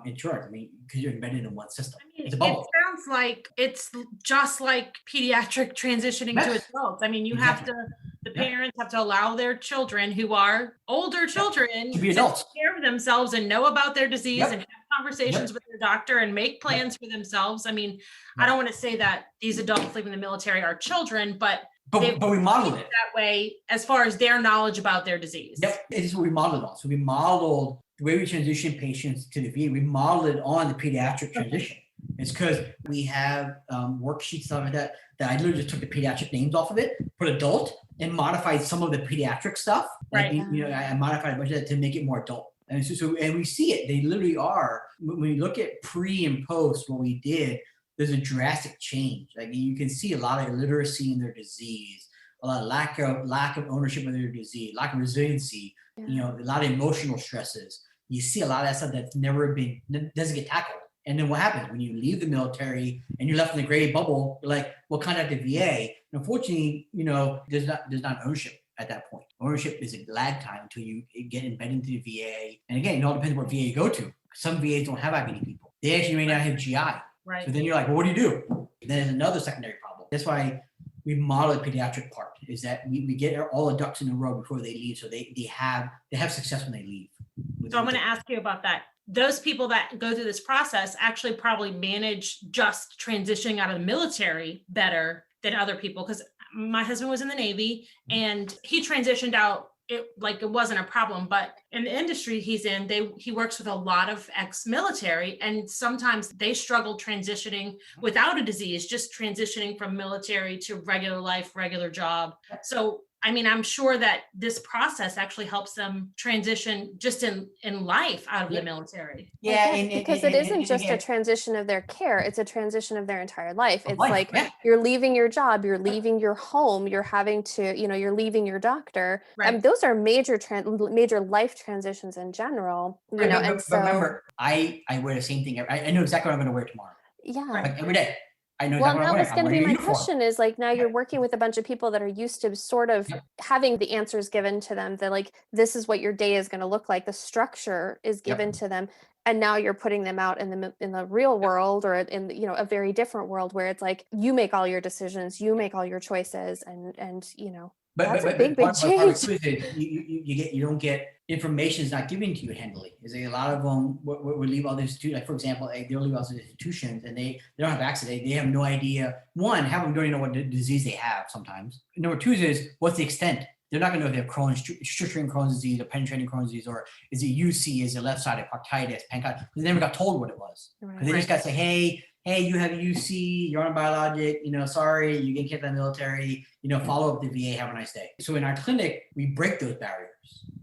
insurance. Because you're embedded in one system. It's a bubble. It sounds like it's just like pediatric transitioning to adults. The parents have to allow their children who are older children to be adults, take care of themselves and know about their disease and have conversations with their doctor and make plans for themselves. I don't want to say that these adults leaving the military are children, but we modeled it that way as far as their knowledge about their disease. Yep, this is what we modeled on. So we modeled the way we transition patients to the VA. We modeled it on the pediatric transition. It's because we have worksheets stuff like that I literally just took the pediatric names off of it, put adult, and modified some of the pediatric stuff. Right. I modified a bunch of that to make it more adult. And and we see it. They literally are. When we look at pre and post, what we did, there's a drastic change. Like you can see a lot of illiteracy in their disease, a lot of lack of ownership of their disease, lack of resiliency. A lot of emotional stresses. You see a lot of that stuff that's doesn't get tackled And then what happens when you leave the military and you're left in the gray bubble? You're like, well, contact the VA. And unfortunately, there's not ownership at that point. Ownership is a lag time until you get embedded into the VA. And again, it all depends what VA you go to. Some VAs don't have IBD people. They actually may not have GI. Right. So then you're like, well, what do you do? Then there's another secondary problem. That's why we model the pediatric part, is that we get all the ducks in a row before they leave. So they have success when they leave. So I'm going to ask you about that. Those people that go through this process actually probably manage just transitioning out of the military better than other people. Because my husband was in the Navy and he transitioned out it wasn't a problem, but in the industry he's in, he works with a lot of ex-military, and sometimes they struggle transitioning without a disease, just transitioning from military to regular life, regular job. So I mean, I'm sure that this process actually helps them transition just in life out of the military. Yeah, because it isn't just a transition of their care, it's a transition of their entire life. It's you're leaving your job, you're leaving your home, you're having to, you're leaving your doctor. Right. Those are major life transitions in general. But remember, I wear the same thing. I know exactly what I'm going to wear tomorrow. Yeah. Like every day. I know that was going to be my question is now you're working with a bunch of people that are used to sort of having the answers given to them. That this is what your day is going to look like. The structure is given to them. And now you're putting them out in the real world, or in a very different world where it's you make all your decisions, you make all your choices, and that's a big change. You don't get information is not given to you handily. Is a lot of them would leave all the institutions. Like for example, they'll leave all the institutions and they don't have access. They have no idea. One, half of them don't even know what disease they have sometimes. Number two is what's the extent. They're not going to know if they have Crohn's, stricturing Crohn's disease, or penetrating Crohn's disease, or is it UC, is it left-sided proctitis, pancreatitis. They never got told what it was. Right. They just got to say, hey, you have UC, you're on a biologic, sorry, you get kicked out of the military, follow up the VA, have a nice day. So in our clinic, we break those barriers.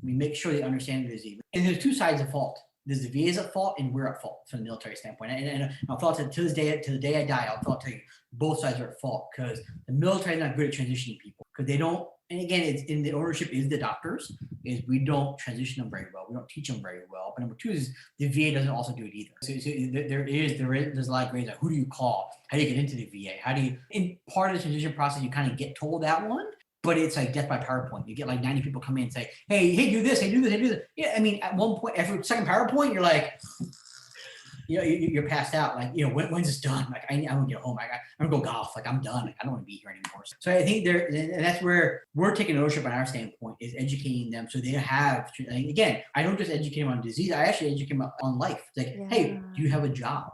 We make sure they understand the disease. And there's two sides of fault. There's the VA's at fault and we're at fault from the military standpoint. And I'll thought to the day I die, I'll tell you both sides are at fault, because the military is not good at transitioning people, because they don't. And again, it's in the ownership is the doctors, is we don't transition them very well. We don't teach them very well. But number two is the VA doesn't also do it either. So there's a lot of grades. Like, who do you call? How do you get into the VA? In part of the transition process, you kind of get told that one, but it's like death by PowerPoint. You get 90 people come in and say, hey, do this, hey, do this, hey, do this. Yeah, I mean, at one point, every second PowerPoint, you're like, you're passed out. When's this done? I'm gonna get home. I'm gonna go golf. I'm done. I don't want to be here anymore. So I think and that's where we're taking ownership on our standpoint, is educating them so they have. Again, I don't just educate them on disease. I actually educate them on life. It's hey, do you have a job?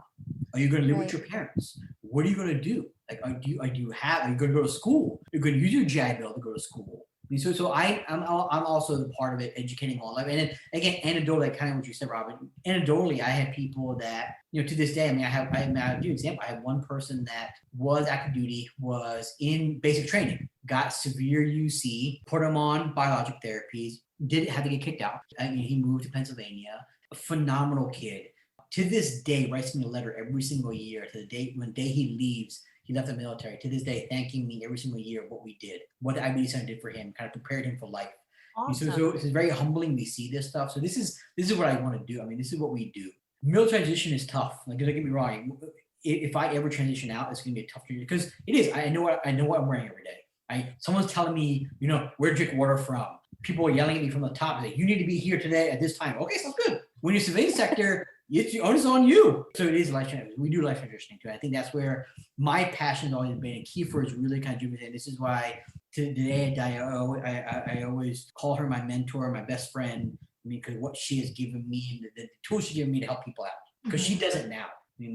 Are you going to live with your parents? What are you going to do? Are you going to go to school? You're going to use your GI Bill to go to school. So I'm also the part of it, educating on life. And then again, anecdotally, kind of what you said, Robin. Anecdotally, I have people that to this day. I'll give you an example. I have one person that was active duty, was in basic training, got severe UC, put him on biologic therapies, did have to get kicked out. He moved to Pennsylvania. A phenomenal kid. To this day, writes me a letter every single year to the day he leaves. He left the military, to this day, thanking me every single year of what we did, what the IBD Center did for him, kind of prepared him for life. Awesome. So it's very humbling to see this stuff. So this is what I want to do. I mean, this is what we do. Military transition is tough. Don't get me wrong. If I ever transition out, it's going to be a tough transition, because it is. I know what I'm wearing every day. Someone's telling me, where to drink water from. People are yelling at me from the top, like, you need to be here today at this time. Okay, sounds good. When you're civilian sector, it's on you. So it is life transition. We do life transitioning too. I think that's where my passion has always been. And Kiefer is really kind of driven in. This is why today I always call her my mentor, my best friend. Because what she has given me, the tools she's given me to help people out. Because she does it now.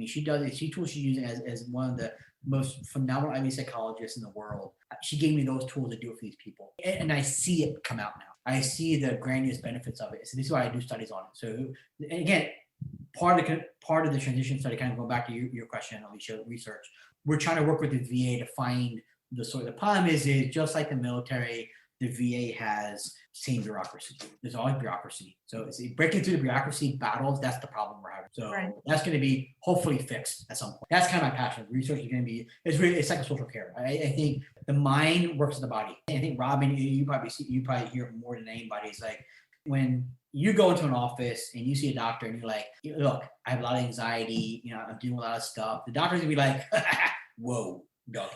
She does it. She tools she's using as one of the most phenomenal IBD psychologists in the world. She gave me those tools to do it for these people. And I see it come out now. I see the grandiose benefits of it. So this is why I do studies on it. So again, part of the transition study, kind of going back to your question, Alicia, research, we're trying to work with the VA to find the problem is just like the military, the VA has same bureaucracy. There's always bureaucracy. So it's breaking through the bureaucracy battles. That's the problem we're having. So that's going to be hopefully fixed at some point. That's kind of my passion. Research is going to be, it's psychosocial care. I think the mind works with the body. I think Robin, you probably hear more than anybody. It's like when you go into an office and you see a doctor and you're like, look, I have a lot of anxiety, I'm doing a lot of stuff. The doctor's gonna be like, whoa, okay.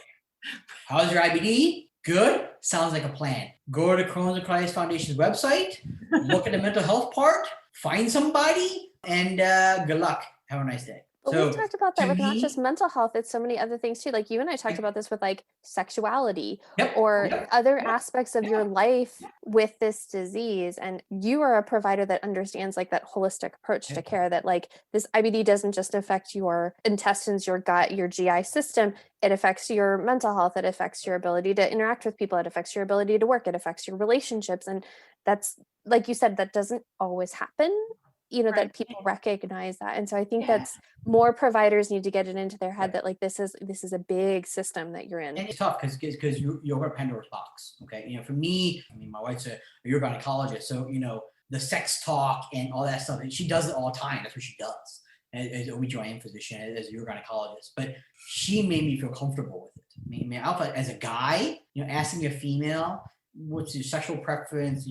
How's your IBD? Good. Sounds like a plan. Go to Crohn's and Colitis Foundation's website, look at the mental health part, find somebody, and good luck. Have a nice day. But So we've talked about that to with not me- just mental health, it's so many other things too. Like you and I talked about this with like sexuality Yep, or yep, other yep, aspects of your life with this disease. And you are a provider that understands like that holistic approach to Yep. care, that like this IBD doesn't just affect your intestines, your gut, your GI system. It affects your mental health. It affects your ability to interact with people. It affects your ability to work. It affects your relationships. And that's, like you said, that doesn't always happen, Right. that people recognize that. And so I think Yeah. that's more providers need to get it into their head that like this is a big system that you're in. And it's tough because you're a Pandora's box. Okay. For me, my wife's a urogynecologist. So, the sex talk and all that stuff, and she does it all the time. That's what she does as an OB/GYN physician, as a urogynecologist. But she made me feel comfortable with it. I felt as a guy, asking a female, what's your sexual preference?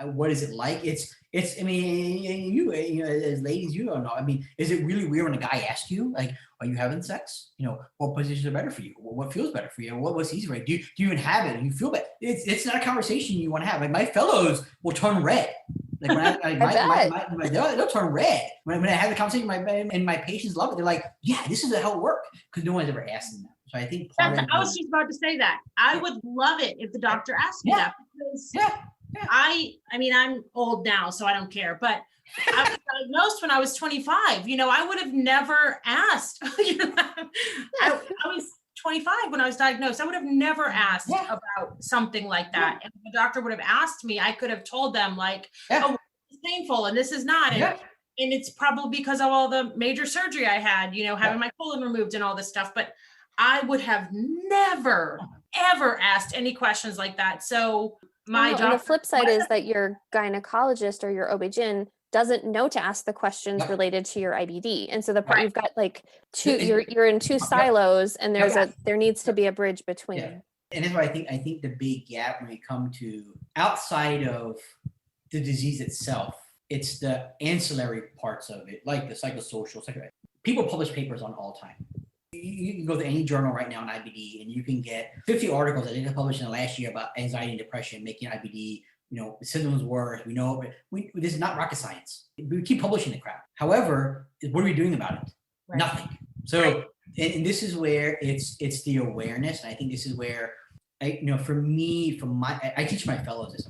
What is it like? It's. You as ladies, you don't know. Is it really weird when a guy asks you, like, are you having sex? What positions are better for you? What feels better for you? What's easy, right? Do you even have it? And you feel better? It's not a conversation you want to have. Like my fellows will turn red. Like when they'll turn red when I have the conversation. My patients love it. They're like, yeah, this is how it works, because no one's ever asked them that. So I think I was just about to say that. I would love it if the doctor asked me that, because I'm old now, so I don't care. But I was diagnosed when I was 25. I would have never asked. I was 25 when I was diagnosed. I would have never asked about something like that. And if the doctor would have asked me, I could have told them like, oh, it's painful and this is not. And it's probably because of all the major surgery I had, having my colon removed and all this stuff. But I would have never, ever asked any questions like that. So and the flip side is that your gynecologist or your OB/GYN doesn't know to ask the questions related to your IBD. And so you've got like two, you're in two silos, and there needs to be a bridge between. Yeah. And that's why I think the big gap when we come to outside of the disease itself, it's the ancillary parts of it, like the psychosocial. People publish papers on all time. You can go to any journal right now on IBD, and you can get 50 articles that they published in the last year about anxiety and depression, making IBD, symptoms worse. We know, but this is not rocket science. We keep publishing the crap. However, what are we doing about it? Right. Nothing. So, and this is where it's the awareness. And I think this is where I teach my fellows this.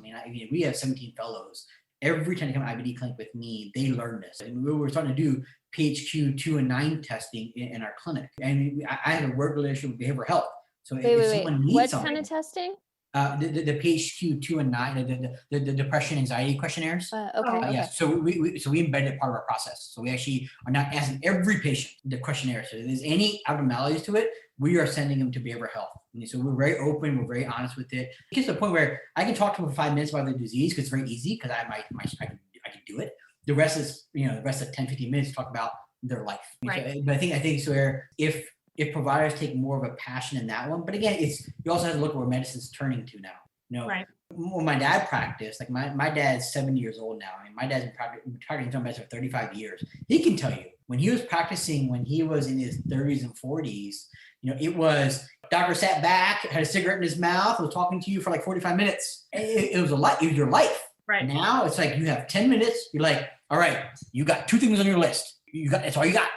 We have 17 fellows. Every time they come to IBD clinic with me, they learn this. And we were starting to do PHQ 2 and 9 testing in our clinic. And I have a work relationship with behavioral health. So if someone needs what something, kind of testing? The PHQ 2 and 9, the depression anxiety questionnaires. Okay. Yeah. So we embedded it part of our process. So we actually are not asking every patient the questionnaire. So if there's any abnormalities to it, we are sending them to behavioral health. And so we're very open. We're very honest with it. It gets to the point where I can talk to them for 5 minutes about the disease, because it's very easy, because I can do it. The rest is, the rest of 10, 15 minutes to talk about their life. Right. But I think it's where if providers take more of a passion in that one, but again, you also have to look at where medicine's turning to now. Right. When my dad practiced, like my dad's 70 years old now, and my dad's been practicing medicine for 35 years. He can tell you when he was practicing, when he was in his 30s and 40s, it was doctor sat back, had a cigarette in his mouth, was talking to you for like 45 minutes. It was your life. Right. Now it's like you have 10 minutes. You're like, all right, you got 2 things on your list. That's all you got.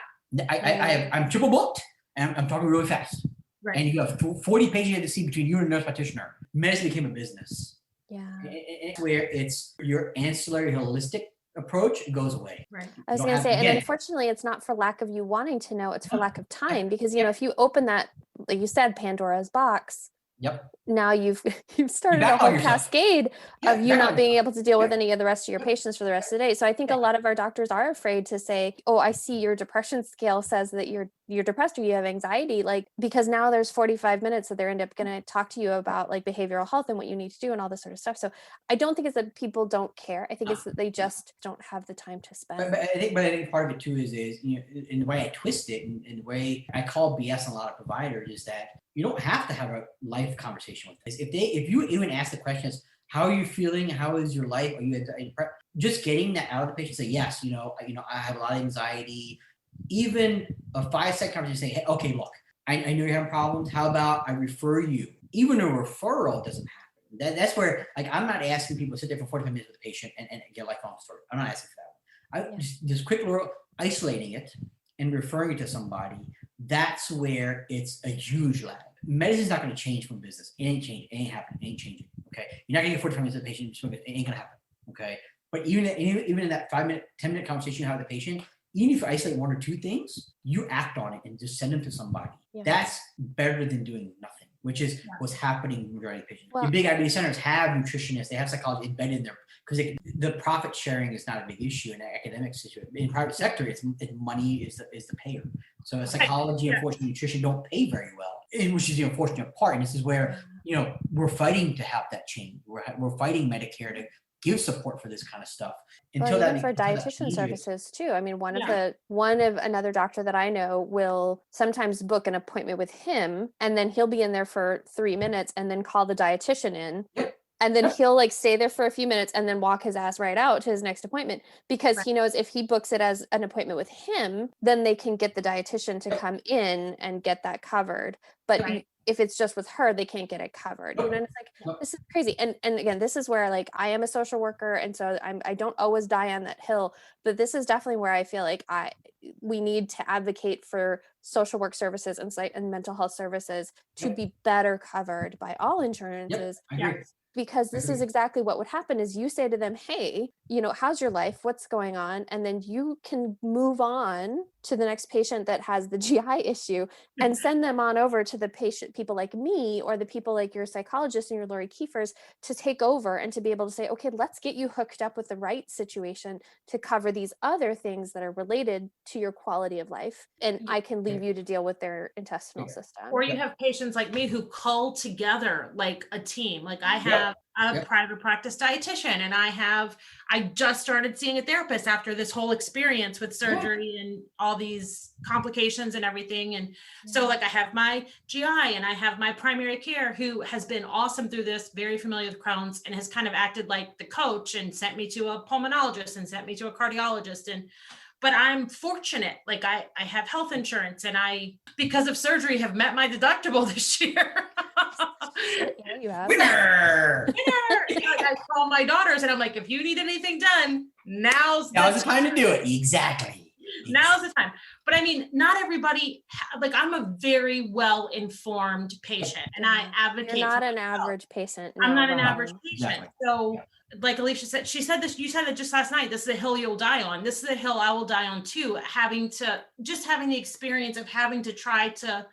I'm triple booked, and I'm talking really fast. Right. And you have 40 pages you have to see between you and a nurse practitioner. Medicine became a business. Yeah. It's where it's your ancillary holistic approach, it goes away. Right. I was going to say, and unfortunately, it's not for lack of you wanting to know, it's for lack of time, because, if you open that, like you said, Pandora's box, Yep. Now you've started a whole cascade of you not being able to deal with any of the rest of your patients for the rest of the day. So I think a lot of our doctors are afraid to say, oh, I see your depression scale says that you're depressed or you have anxiety, like, because now there's 45 minutes that they're end up going to talk to you about like behavioral health and what you need to do and all this sort of stuff. So I don't think it's that people don't care. I think it's that they just don't have the time to spend. But I think part of it too is in the way I twist it, and the way I call BS on a lot of providers, is that you don't have to have a life conversation with this. If you even ask the questions, how are you feeling? How is your life? Are you just getting that out of the patient? Say, yes, I have a lot of anxiety. Even a 5-second conversation, say, hey, okay, look, I know you're having problems. How about I refer you? Even a referral doesn't happen. That's where, like, I'm not asking people to sit there for 45 minutes with a patient and get like on story. I'm not asking for that. Just quick little isolating it and referring it to somebody. That's where it's a huge lab. Medicine's not going to change from business. It ain't changing. It ain't happening. It ain't changing. Okay. You're not going to get 45 minutes with a patient. It ain't going to happen. Okay. But even in that 5-minute, 10-minute conversation you have with the patient, even if you isolate 1 or 2 things, you act on it and just send them to somebody. Yeah. That's better than doing nothing, which is what's happening with majority of patients. Well, the big IBD centers have nutritionists, they have psychology embedded in there because the profit sharing is not a big issue in the academic situation. In private sector, it's money is the payer. So psychology and unfortunately nutrition don't pay very well, which is the unfortunate part. And this is where we're fighting to have that change. We're fighting Medicare to give support for this kind of stuff. Even for dietitian services too. I mean, one of another doctor that I know will sometimes book an appointment with him, and then he'll be in there for 3 minutes and then call the dietitian in. Yep. And then he'll like stay there for a few minutes and then walk his ass right out to his next appointment, because he knows if he books it as an appointment with him, then they can get the dietitian to come in and get that covered. But if it's just with her, they can't get it covered. And it's like, this is crazy. And again, this is where like I am a social worker, and so I don't always die on that hill, but this is definitely where I feel like we need to advocate for social work services and mental health services to be better covered by all insurances. Because this is exactly what would happen is you say to them, hey, how's your life? What's going on? And then you can move on to the next patient that has the GI issue and send them on over to the people like me, or the people like your psychologist and your Lori Kiefers, to take over and to be able to say, okay, let's get you hooked up with the right situation to cover these other things that are related to your quality of life. And I can leave you to deal with their intestinal system. Or you have patients like me who cull together like a team. Like I have a private practice dietitian, and I just started seeing a therapist after this whole experience with surgery and all these complications and everything. And so like I have my GI and I have my primary care who has been awesome through this, very familiar with Crohn's, and has kind of acted like the coach and sent me to a pulmonologist and sent me to a cardiologist. But I'm fortunate, like I have health insurance, and I, because of surgery, have met my deductible this year. You have. Winner! I call my daughters and I'm like, if you need anything done, now's the time to do it. Exactly. Now's the time. But I mean, not everybody, like I'm a very well-informed patient, and I advocate. You're not an average patient. I'm not an average patient. So like Alicia said, you said it just last night, this is a hill you'll die on. This is a hill I will die on too, having the experience of having to try to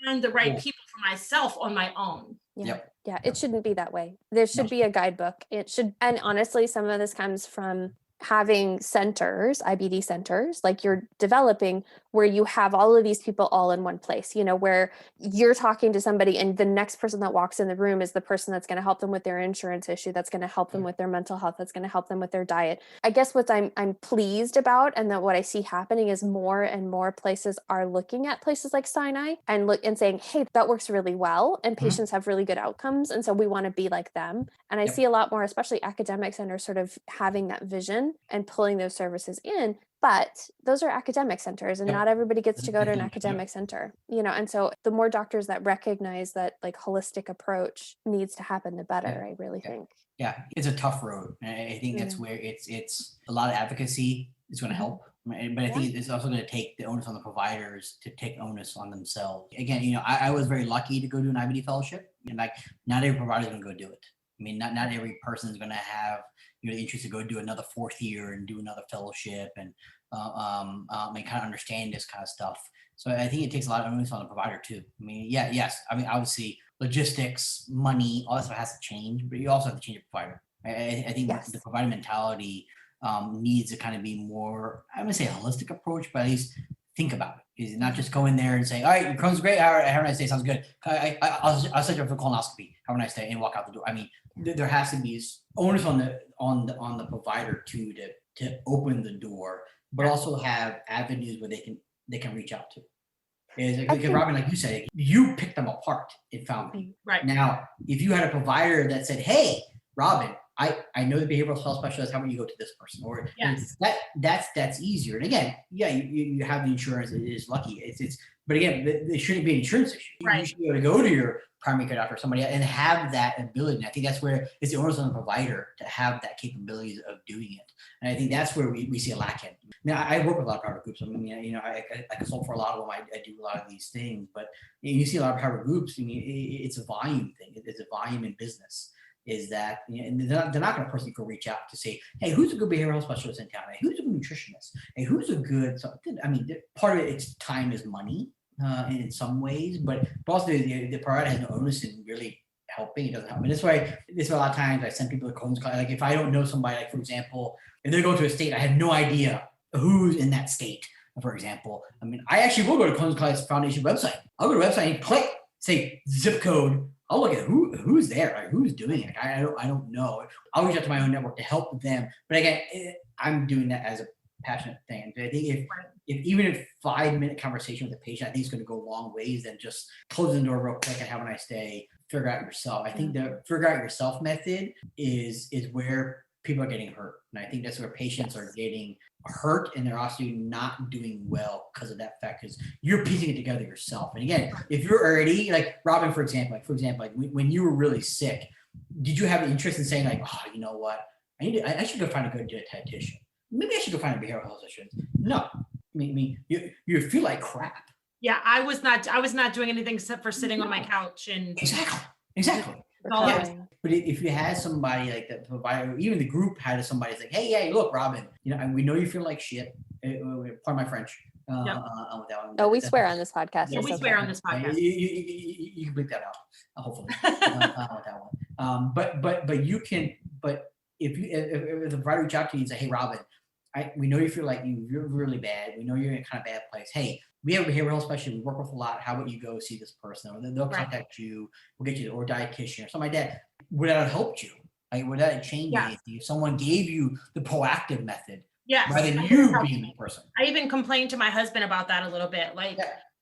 find the right people for myself on my own. Yeah, it shouldn't be that way. There should be a guidebook. It should, and honestly, some of this comes from having centers, IBD centers, like you're developing, where you have all of these people all in one place, where you're talking to somebody and the next person that walks in the room is the person that's going to help them with their insurance issue, that's going to help them with their mental health, that's going to help them with their diet. I guess what I'm pleased about, and that what I see happening, is more and more places are looking at places like Sinai and saying, hey, that works really well, and patients have really good outcomes, and so we want to be like them. And I see a lot more, especially academic centers, sort of having that vision and pulling those services in. But those are academic centers, and not everybody gets to go to an academic center, and so the more doctors that recognize that like holistic approach needs to happen, the better, I really think. Yeah, it's a tough road. I think that's where it's a lot of advocacy is going to help. But I think it's also going to take the onus on the providers to take onus on themselves. Again, I was very lucky to go do an IBD fellowship, and like not every provider is going to go do it. I mean, not every person is going to have the interest to go do another 4th year and do another fellowship and kind of understand this kind of stuff. So I think it takes a lot of onus on the provider too. I mean, I mean, obviously logistics, money, all that stuff has to change, but you also have to change your provider. I think the provider mentality needs to kind of be more, I wouldn't say a holistic approach, but at least think about it. Is not just go in there and say, all right, your Crohn's great. Have a nice day. Sounds good. I'll set you up for colonoscopy. Have a nice day, and walk out the door. I mean, there has to be onus on the provider too to open the door, but also have avenues where they can reach out to. Because Robin, like you said, you picked them apart and found me. Right. Now, if you had a provider that said, hey, Robin, I know the behavioral health specialist. How about you go to this person? Or Yes. that's easier. And again, yeah, you have the insurance. It is lucky. But again, it shouldn't be an insurance issue. Right. You should be able to go to your primary care doctor or somebody and have that ability. And I think that's where it's the onus on the provider to have that capabilities of doing it. And I think that's where we see a lack in. Now, I work with a lot of private groups. I mean, I consult for a lot of them. I do a lot of these things. But you see a lot of private groups. I mean, it's a volume thing. It's a volume in business. Is that, and they're not going to personally go reach out to say, hey, who's a good behavioral health specialist in town? Hey, who's a good nutritionist? Hey, who's a good, I mean, part of it's time is money in some ways, but also the provider has no onus in really helping. It doesn't help. And that's why a lot of times I send people to Cohen's College. Like if I don't know somebody, like for example, if they're going to a state, I have no idea who's in that state, for example. I mean, I actually will go to Cohen's College Foundation website. I'll go to the website and click, say zip code. I'll look at who's there, like who's doing it. I don't know. I'll reach out to my own network to help them. But again, I'm doing that as a passionate thing. And I think if even a 5-minute conversation with a patient, I think it's going to go a long ways than just closing the door real quick and have a nice day, figure out yourself. I think the figure out yourself method is where people are getting hurt. And I think that's where patients are getting hurt, and they're also not doing well because of that fact, because you're piecing it together yourself. And again, if you're already like Robin, for example, when you were really sick, did you have an interest in saying like, oh, you know what, I should go find a good dietitian. Maybe I should go find a behavioral health specialist. No, I mean, you feel like crap. Yeah, I was not doing anything except for sitting on my couch and Exactly. Yes. But if you had somebody like that provider, even the group had somebody like, hey, look, Robin, we know you feel like shit. Pardon my French. Yep. With that one. Oh, we swear on this podcast. Yeah, we swear on this podcast. You can bleep that out, hopefully. With that one. But you can. But if the provider reach out to you and say, hey, Robin, we know you feel like you're really bad. We know you're in a kind of bad place. Hey, we have a behavioral health specialist we work with a lot. How about you go see this person? Or they'll contact you. We'll get you, or a dietitian or something like that. Would that have helped you? Like, would that have changed anything? If someone gave you the proactive method, rather than you being the person. I even complained to my husband about that a little bit. Like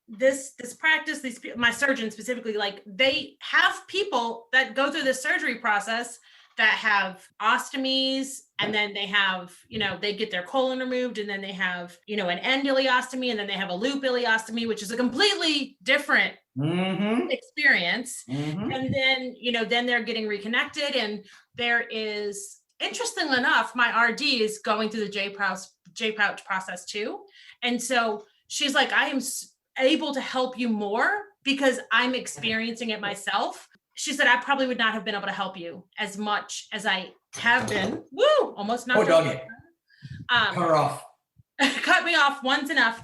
this practice, my surgeon specifically, like they have people that go through this surgery process that have ostomies, and then they have, they get their colon removed, and then they have, an end ileostomy, and then they have a loop ileostomy, which is a completely different experience. And then, then they're getting reconnected, and there is, interestingly enough, my RD is going through the J-pouch process too. And so she's like, I am able to help you more because I'm experiencing it myself. She said, I probably would not have been able to help you as much as I have been. Woo! Almost not. Oh, doggy. Cut her off. Cut me off once enough.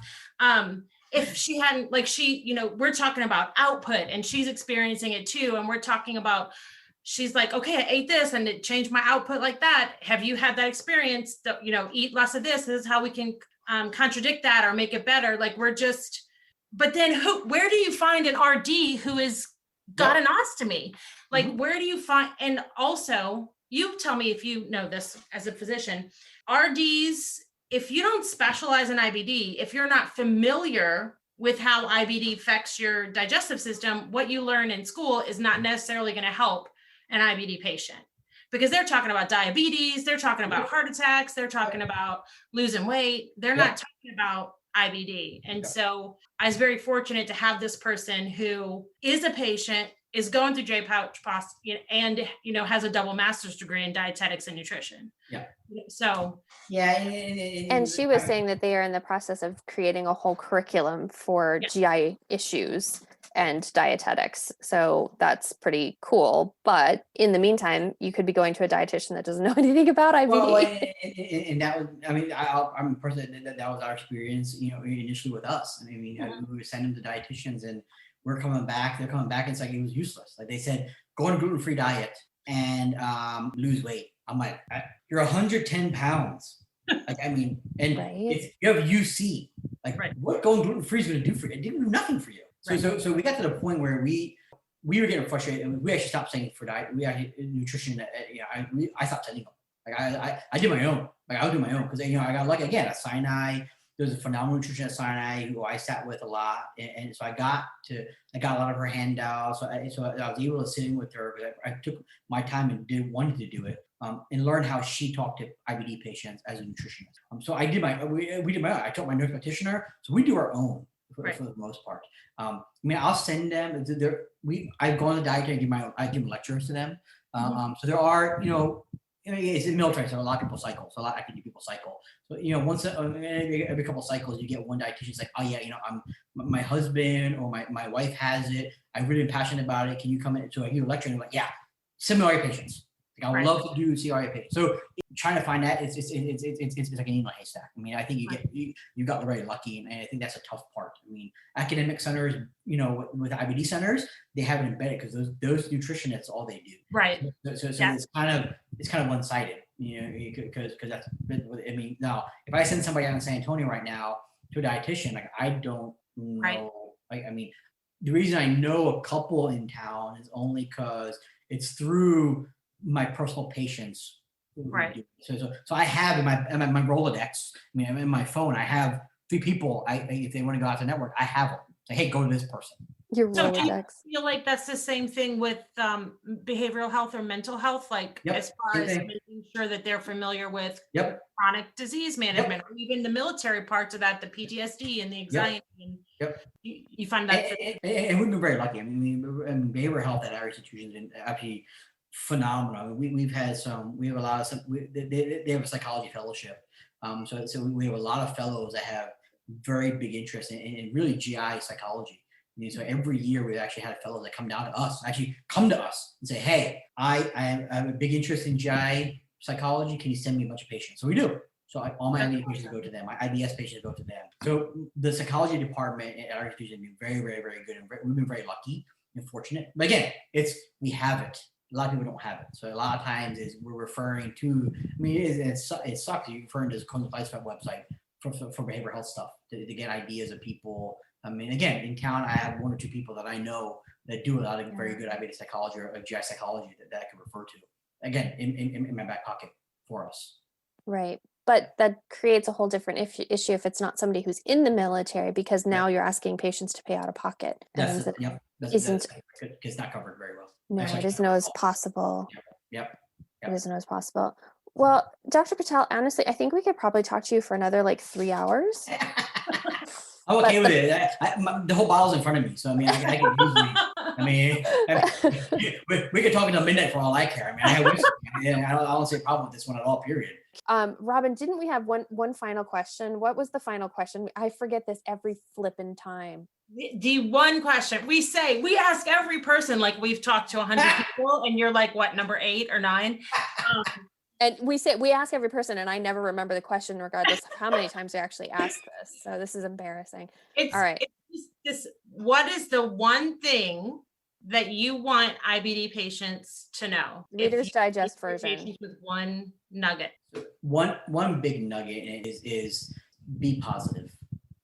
If she hadn't, we're talking about output, and she's experiencing it too. And we're talking about, she's like, okay, I ate this and it changed my output like that. Have you had that experience? Eat less of this. This is how we can contradict that or make it better. Like but then where do you find an RD who is got an ostomy? Like, where do you find, and also you tell me if you know this as a physician, RDs, if you don't specialize in IBD, if you're not familiar with how IBD affects your digestive system, what you learn in school is not necessarily going to help an IBD patient, because they're talking about diabetes, they're talking about heart attacks, they're talking about losing weight. They're not talking about IBD. And so I was very fortunate to have this person who is a patient, is going through J-pouch process, and has a double master's degree in dietetics and nutrition. Yeah. So and she was saying that they are in the process of creating a whole curriculum for GI issues and dietetics. So that's pretty cool. But in the meantime, you could be going to a dietitian that doesn't know anything about IBD. Well, and that was, I'm a person that was our experience, initially with us. And we would send them to dietitians, and they're coming back, and it's like, it was useless. Like they said, go on a gluten-free diet and lose weight. I'm like, you're 110 pounds. If you have UC, what going gluten-free is going to do for you? It didn't do nothing for you. So we got to the point where we were getting frustrated, and we actually stopped sending for diet. We actually nutrition. I stopped sending them. I did my own. I would do my own because I got lucky again at Sinai. there's a phenomenal nutritionist at Sinai who I sat with a lot, and so I got a lot of her handouts. So I was able to sit in with her. I took my time and wanted to do it, and learn how she talked to IBD patients as a nutritionist. So I did we did my own. I took my nurse practitioner, so we do our own for the most part. I mean, I'll send them. I go on the diet and I give lectures to them. So there are, it's in military, so a lot of people cycle. So a lot of active people cycle. So once every couple of cycles, you get one dietitian's like, oh yeah, my husband or my wife has it. I'm really passionate about it. Can you come in? So I give a lecture, and I'm like, yeah, similar patients. Like, I would love to do CRA patients. So trying to find that, it's like an needle in a haystack. I mean, I think you got very lucky, and I think that's a tough part. I mean, academic centers, with IBD centers, they have it embedded because those nutritionists, all they do. Right. So it's kind of one-sided, because that's. I mean, now if I send somebody out in San Antonio right now to a dietitian, like, I don't know. Right. I mean, the reason I know a couple in town is only because it's through my personal patients. Right. So I have in my Rolodex, I mean, in my phone, I have 3 people. If they want to go out to network, I have them. Say, hey, go to this person. Your So do you Rolodex. feel like that's the same thing with behavioral health or mental health, like as far as making sure that they're familiar with chronic disease management, or even the military parts of that, the PTSD and the anxiety? And you find that. And we've been very lucky. I mean, behavioral health at our institutions is actually phenomenal. I mean, we have a lot of they have a psychology fellowship. So we have a lot of fellows that have very big interest in really GI psychology. So every year we've actually had fellows that come to us and say, hey, I have a big interest in GI psychology. Can you send me a bunch of patients? So we do. So all my IBD patients go to them. My IBS patients go to them. So the psychology department at our institution has been very, very, very good. And we've been very lucky and fortunate. But again, we have it. A lot of people don't have it. So a lot of times we're referring to, I mean, it sucks. You're referring to the Clinical Advice website for behavioral health stuff to get ideas of people. I mean, again, in town, I have 1 or 2 people that I know that do a lot of very good IBD psychology or GI psychology that I can refer to. Again, in my back pocket for us. Right. But that creates a whole different issue if it's not somebody who's in the military, because now you're asking patients to pay out of pocket. That's it's not covered very well. No, it isn't always possible. Yep. It isn't always possible. Well, Dr. Patel, honestly, I think we could probably talk to you for another 3 hours. I'm okay with it. The whole bottle's in front of me, so I mean, I can usually. I mean, we could talk until midnight for all I care. I mean, I have whiskey. I don't see a problem with this one at all. Period. Robin, didn't we have one final question? What was the final question? I forget this every flippin' time. The one question we ask every person, like we've talked to 100 people, and you're like, what, number 8 or 9? And we ask every person, and I never remember the question, regardless of how many times we actually ask this. So this is embarrassing. All right. What is the one thing that you want IBD patients to know? Reader's Digest version. With one nugget. One big nugget is be positive.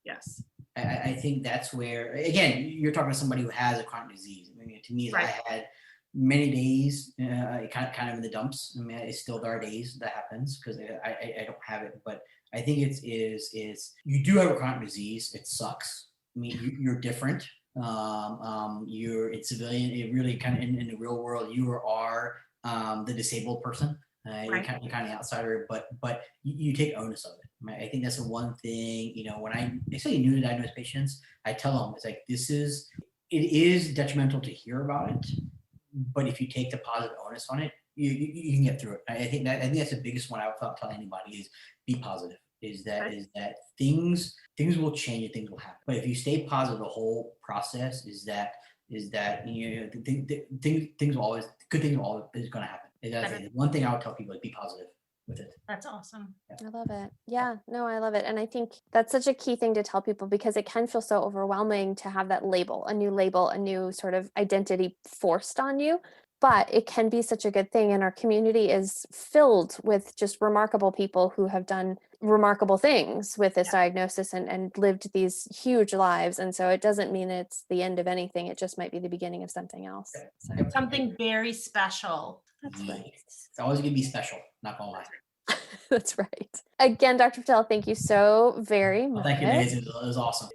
Yes. I think that's where, again, you're talking to somebody who has a chronic disease. I mean, to me, I had many days kind of in the dumps. I mean, it's still there are days that happens because I don't have it, but I think it's you do have a chronic disease. It sucks. I mean, you're different. You're in civilian. It really kind of in the real world, you are the disabled person. You're kind of the outsider, but you take onus of it. I mean, I think that's the one thing, when I say newly diagnosed patients, I tell them it's like, it is detrimental to hear about it, but if you take the positive onus on it, you can get through it. I think that's the biggest one I would tell anybody is be positive. Is that things will change and things will happen. But if you stay positive, the whole process is that things will always good things will always is going to happen. That's one thing I would tell people is be positive with it. That's awesome. I love it. Yeah, no, I love it. And I think that's such a key thing to tell people because it can feel so overwhelming to have that label, a new sort of identity forced on you. But it can be such a good thing. And our community is filled with just remarkable people who have done remarkable things with this diagnosis and lived these huge lives. And so it doesn't mean it's the end of anything. It just might be the beginning of something else. So. Something very special. That's right. It's always going to be special, not going to lie. That's right. Again, Dr. Patel, thank you so very much. Well, thank you, Daisy. It was awesome.